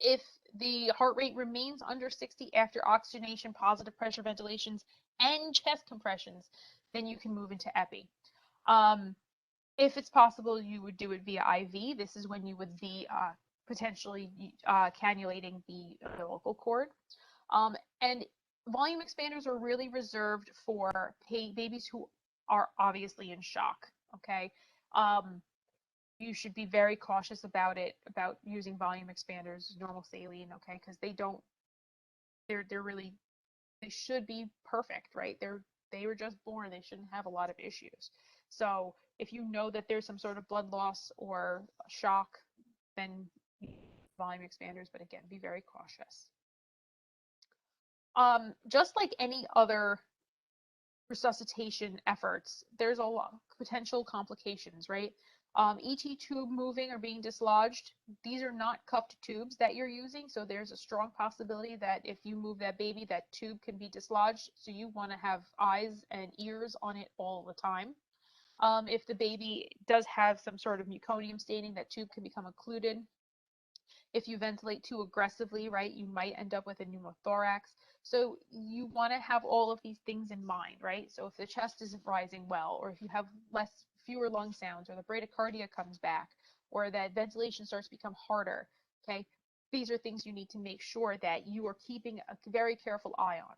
If the heart rate remains under 60 after oxygenation, positive pressure ventilations, and chest compressions, then you can move into epi. If it's possible, you would do it via IV. This is when you would be potentially cannulating the umbilical cord. And volume expanders are really reserved for babies who are obviously in shock, okay? You should be very cautious about using volume expanders, normal saline, okay? Because they should be perfect, right? They were just born, they shouldn't have a lot of issues. So if you know that there's some sort of blood loss or shock, then volume expanders, but again, be very cautious. Just like any other resuscitation efforts, there's a lot of potential complications, right? ET tube moving or being dislodged, these are not cupped tubes that you're using, so there's a strong possibility that if you move that baby, that tube can be dislodged, so you want to have eyes and ears on it all the time. If the baby does have some sort of meconium staining, that tube can become occluded. If you ventilate too aggressively, right, you might end up with a pneumothorax. So you want to have all of these things in mind, right? So if the chest isn't rising well, or if you have fewer lung sounds, or the bradycardia comes back, or that ventilation starts to become harder, okay? These are things you need to make sure that you are keeping a very careful eye on.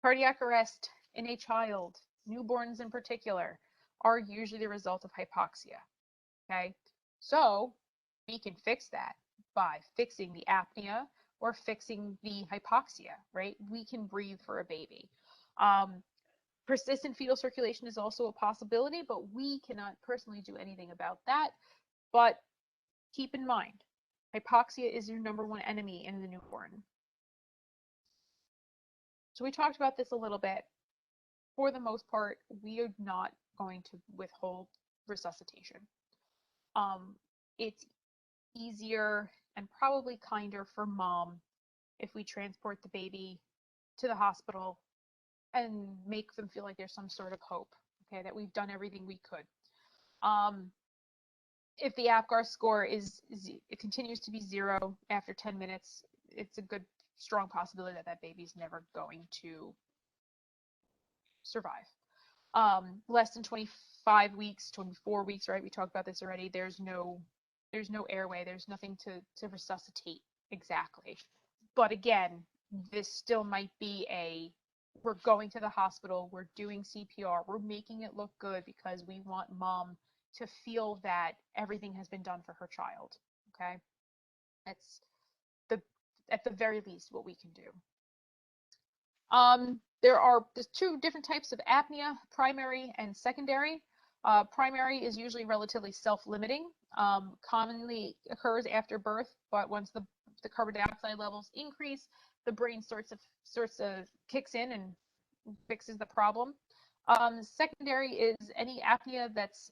Cardiac arrest in a child, newborns in particular, are usually the result of hypoxia, okay? So we can fix that by fixing the apnea or fixing the hypoxia, right? We can breathe for a baby. Persistent fetal circulation is also a possibility, but we cannot personally do anything about that. But keep in mind, hypoxia is your #1 enemy in the newborn. So we talked about this a little bit. For the most part, we are not going to withhold resuscitation. It's easier and probably kinder for mom if we transport the baby to the hospital and make them feel like there's some sort of hope, okay, that we've done everything we could. If the APGAR score it continues to be 0 after 10 minutes, it's a good, strong possibility that that baby's never going to survive. Less than 25 weeks, 24 weeks, right? We talked about this already. There's no airway. There's nothing to resuscitate exactly. But again, this still might be we're going to the hospital, we're doing CPR, we're making it look good because we want mom to feel that everything has been done for her child, okay? That's at the very least what we can do. There's 2 different types of apnea, primary and secondary. Primary is usually relatively self-limiting, commonly occurs after birth, but once the carbon dioxide levels increase, the brain sorts of kicks in and fixes the problem. Secondary is any apnea that's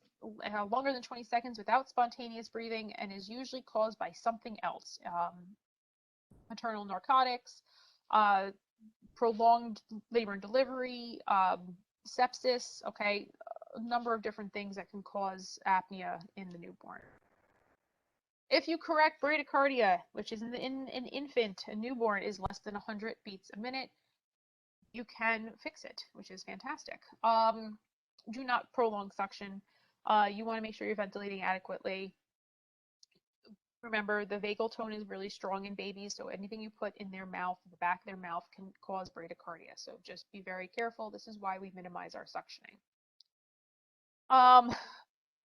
longer than 20 seconds without spontaneous breathing and is usually caused by something else. Maternal narcotics, prolonged labor and delivery, sepsis, okay, a number of different things that can cause apnea in the newborn. If you correct bradycardia, which is in an infant, a newborn, is less than 100 beats a minute, you can fix it, which is fantastic. Do not prolong suction. You want to make sure you're ventilating adequately. Remember, the vagal tone is really strong in babies, so anything you put in their mouth, the back of their mouth, can cause bradycardia. So just be very careful. This is why we minimize our suctioning.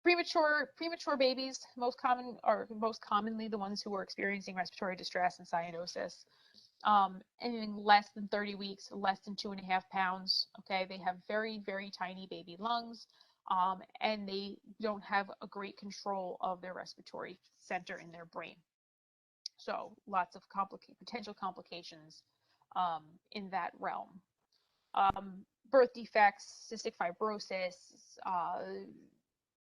Premature babies, most commonly the ones who are experiencing respiratory distress and cyanosis. And in less than 30 weeks, less than 2.5 pounds. Okay, they have very, very tiny baby lungs, and they don't have a great control of their respiratory center in their brain. So lots of potential complications in that realm. Birth defects, cystic fibrosis,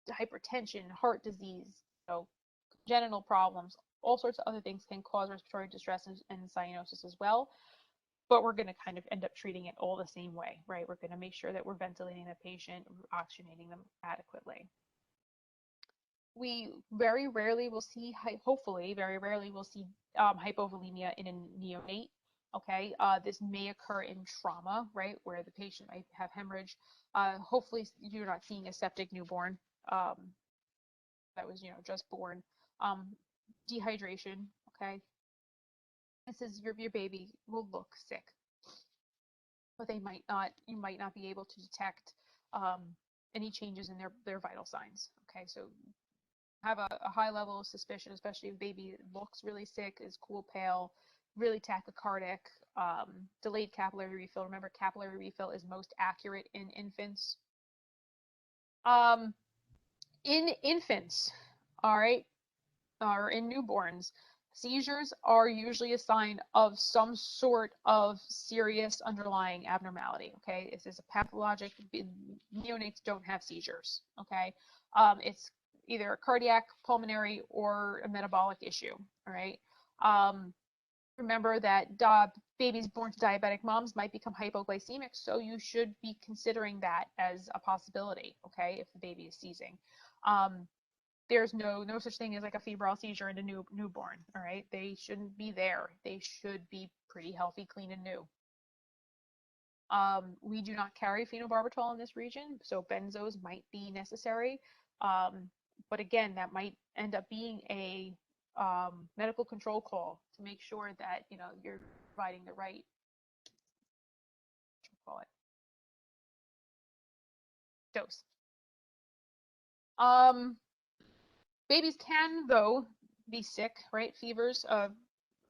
hypertension, heart disease, congenital problems, all sorts of other things can cause respiratory distress and cyanosis as well. But we're going to kind of end up treating it all the same way, right? We're going to make sure that we're ventilating the patient, oxygenating them adequately. We very rarely will see, hopefully, very rarely will see hypovolemia in a neonate. Okay, this may occur in trauma, right, where the patient might have hemorrhage. Hopefully, you're not seeing a septic newborn that was, just born. Dehydration, okay. This is your baby will look sick, but you might not be able to detect any changes in their vital signs. Okay, so have a high level of suspicion, especially if baby looks really sick, is cool pale, really tachycardic, delayed capillary refill. Remember, capillary refill is most accurate in infants. In infants, all right, or in newborns, seizures are usually a sign of some sort of serious underlying abnormality, okay? This is a pathologic, neonates don't have seizures, okay? It's either a cardiac, pulmonary, or a metabolic issue, all right? Remember that babies born to diabetic moms might become hypoglycemic, so you should be considering that as a possibility, okay, if the baby is seizing. There's no such thing as like a febrile seizure in a newborn, all right? They shouldn't be there. They should be pretty healthy, clean, and new. We do not carry phenobarbital in this region, so benzos might be necessary. But again, that might end up being a medical control call to make sure that, you're providing the right, dose. Babies can, though, be sick, right? Fevers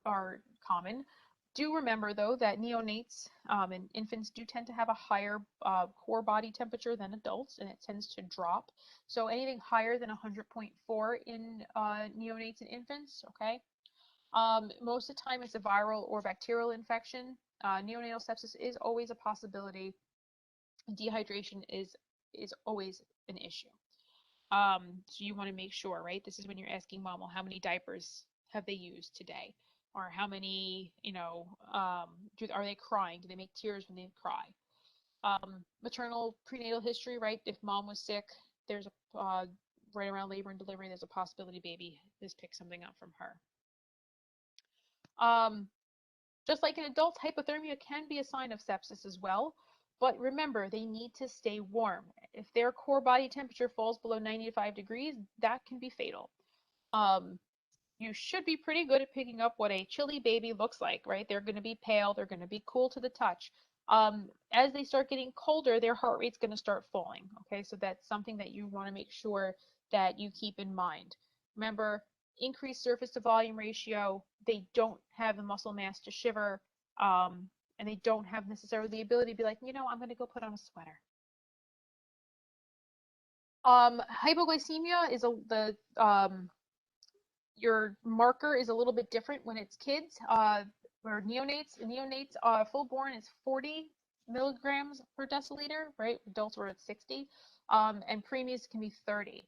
are common. Do remember, though, that neonates and infants do tend to have a higher core body temperature than adults, and it tends to drop. So anything higher than 100.4 in neonates and infants, okay? Most of the time, it's a viral or bacterial infection. Neonatal sepsis is always a possibility. Dehydration is always an issue. So you want to make sure, right? This is when you're asking mom, well, how many diapers have they used today? Or how many, are they crying? Do they make tears when they cry? Maternal prenatal history, right? If mom was sick, there's a right around labor and delivery, there's a possibility baby has picked something up from her. Just like in adults, hypothermia can be a sign of sepsis as well. But remember, they need to stay warm. If their core body temperature falls below 95 degrees, that can be fatal. You should be pretty good at picking up what a chilly baby looks like, right? They're going to be pale. They're going to be cool to the touch. As they start getting colder, their heart rate's going to start falling. Okay, so that's something that you want to make sure that you keep in mind. Remember, increased surface to volume ratio. They don't have the muscle mass to shiver, and they don't have necessarily the ability to be like, I'm going to go put on a sweater. Hypoglycemia is your marker is a little bit different when it's kids. Or neonates, full-born is 40 milligrams per deciliter, right? Adults were at 60, and preemies can be 30.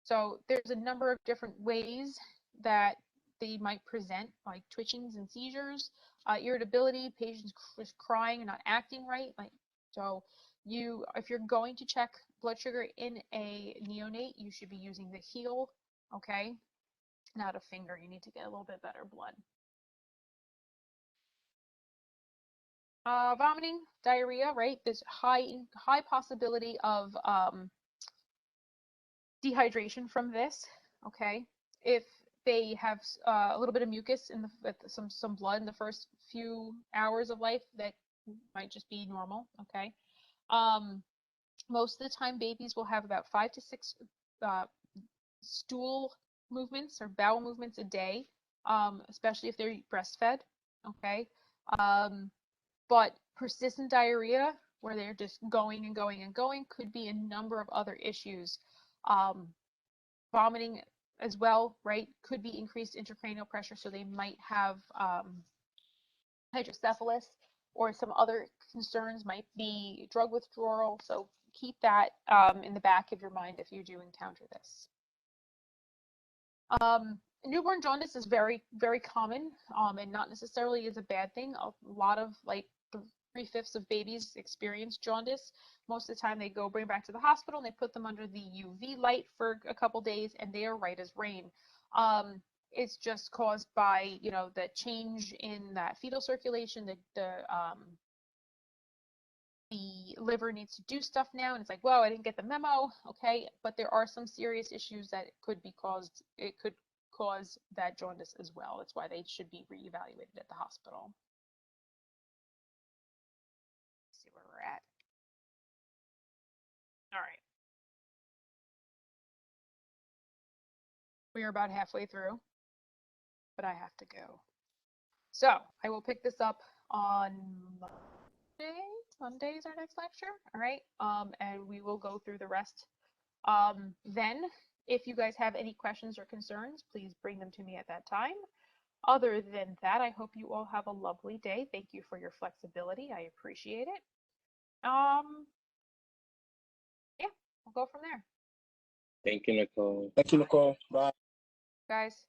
So there's a number of different ways that they might present, like twitchings and seizures, irritability, patients crying and not acting right. If you're going to check blood sugar in a neonate, you should be using the heel, okay? Not a finger. You need to get a little bit better blood. Vomiting, diarrhea, right? There's high possibility of dehydration from this, okay? If they have a little bit of mucus with some blood in the first few hours of life, that might just be normal, okay? Most of the time, babies will have about 5 to 6 stool movements or bowel movements a day, especially if they're breastfed, okay? But persistent diarrhea, where they're just going and going and going, could be a number of other issues. Vomiting as well, right? Could be increased intracranial pressure, so they might have hydrocephalus, or some other concerns might be drug withdrawal. So keep that in the back of your mind if you do encounter this. Newborn jaundice is very, very common, and not necessarily is a bad thing. A lot of, like, 3/5 of babies experience jaundice. Most of the time they bring back to the hospital and they put them under the UV light for a couple days, and they are right as rain. It's just caused by, the change in that fetal circulation. The liver needs to do stuff now, and it's like, whoa, I didn't get the memo, okay? But there are some serious issues that could cause that jaundice as well. That's why they should be reevaluated at the hospital. Let's see where we're at. All right. We are about halfway through, but I have to go. So I will pick this up on Monday. Monday is our next lecture. All right. And we will go through the rest. Then, if you guys have any questions or concerns, please bring them to me at that time. Other than that, I hope you all have a lovely day. Thank you for your flexibility. I appreciate it. Yeah, we'll go from there. Thank you, Nicole. Thank you, Nicole. Bye. Guys.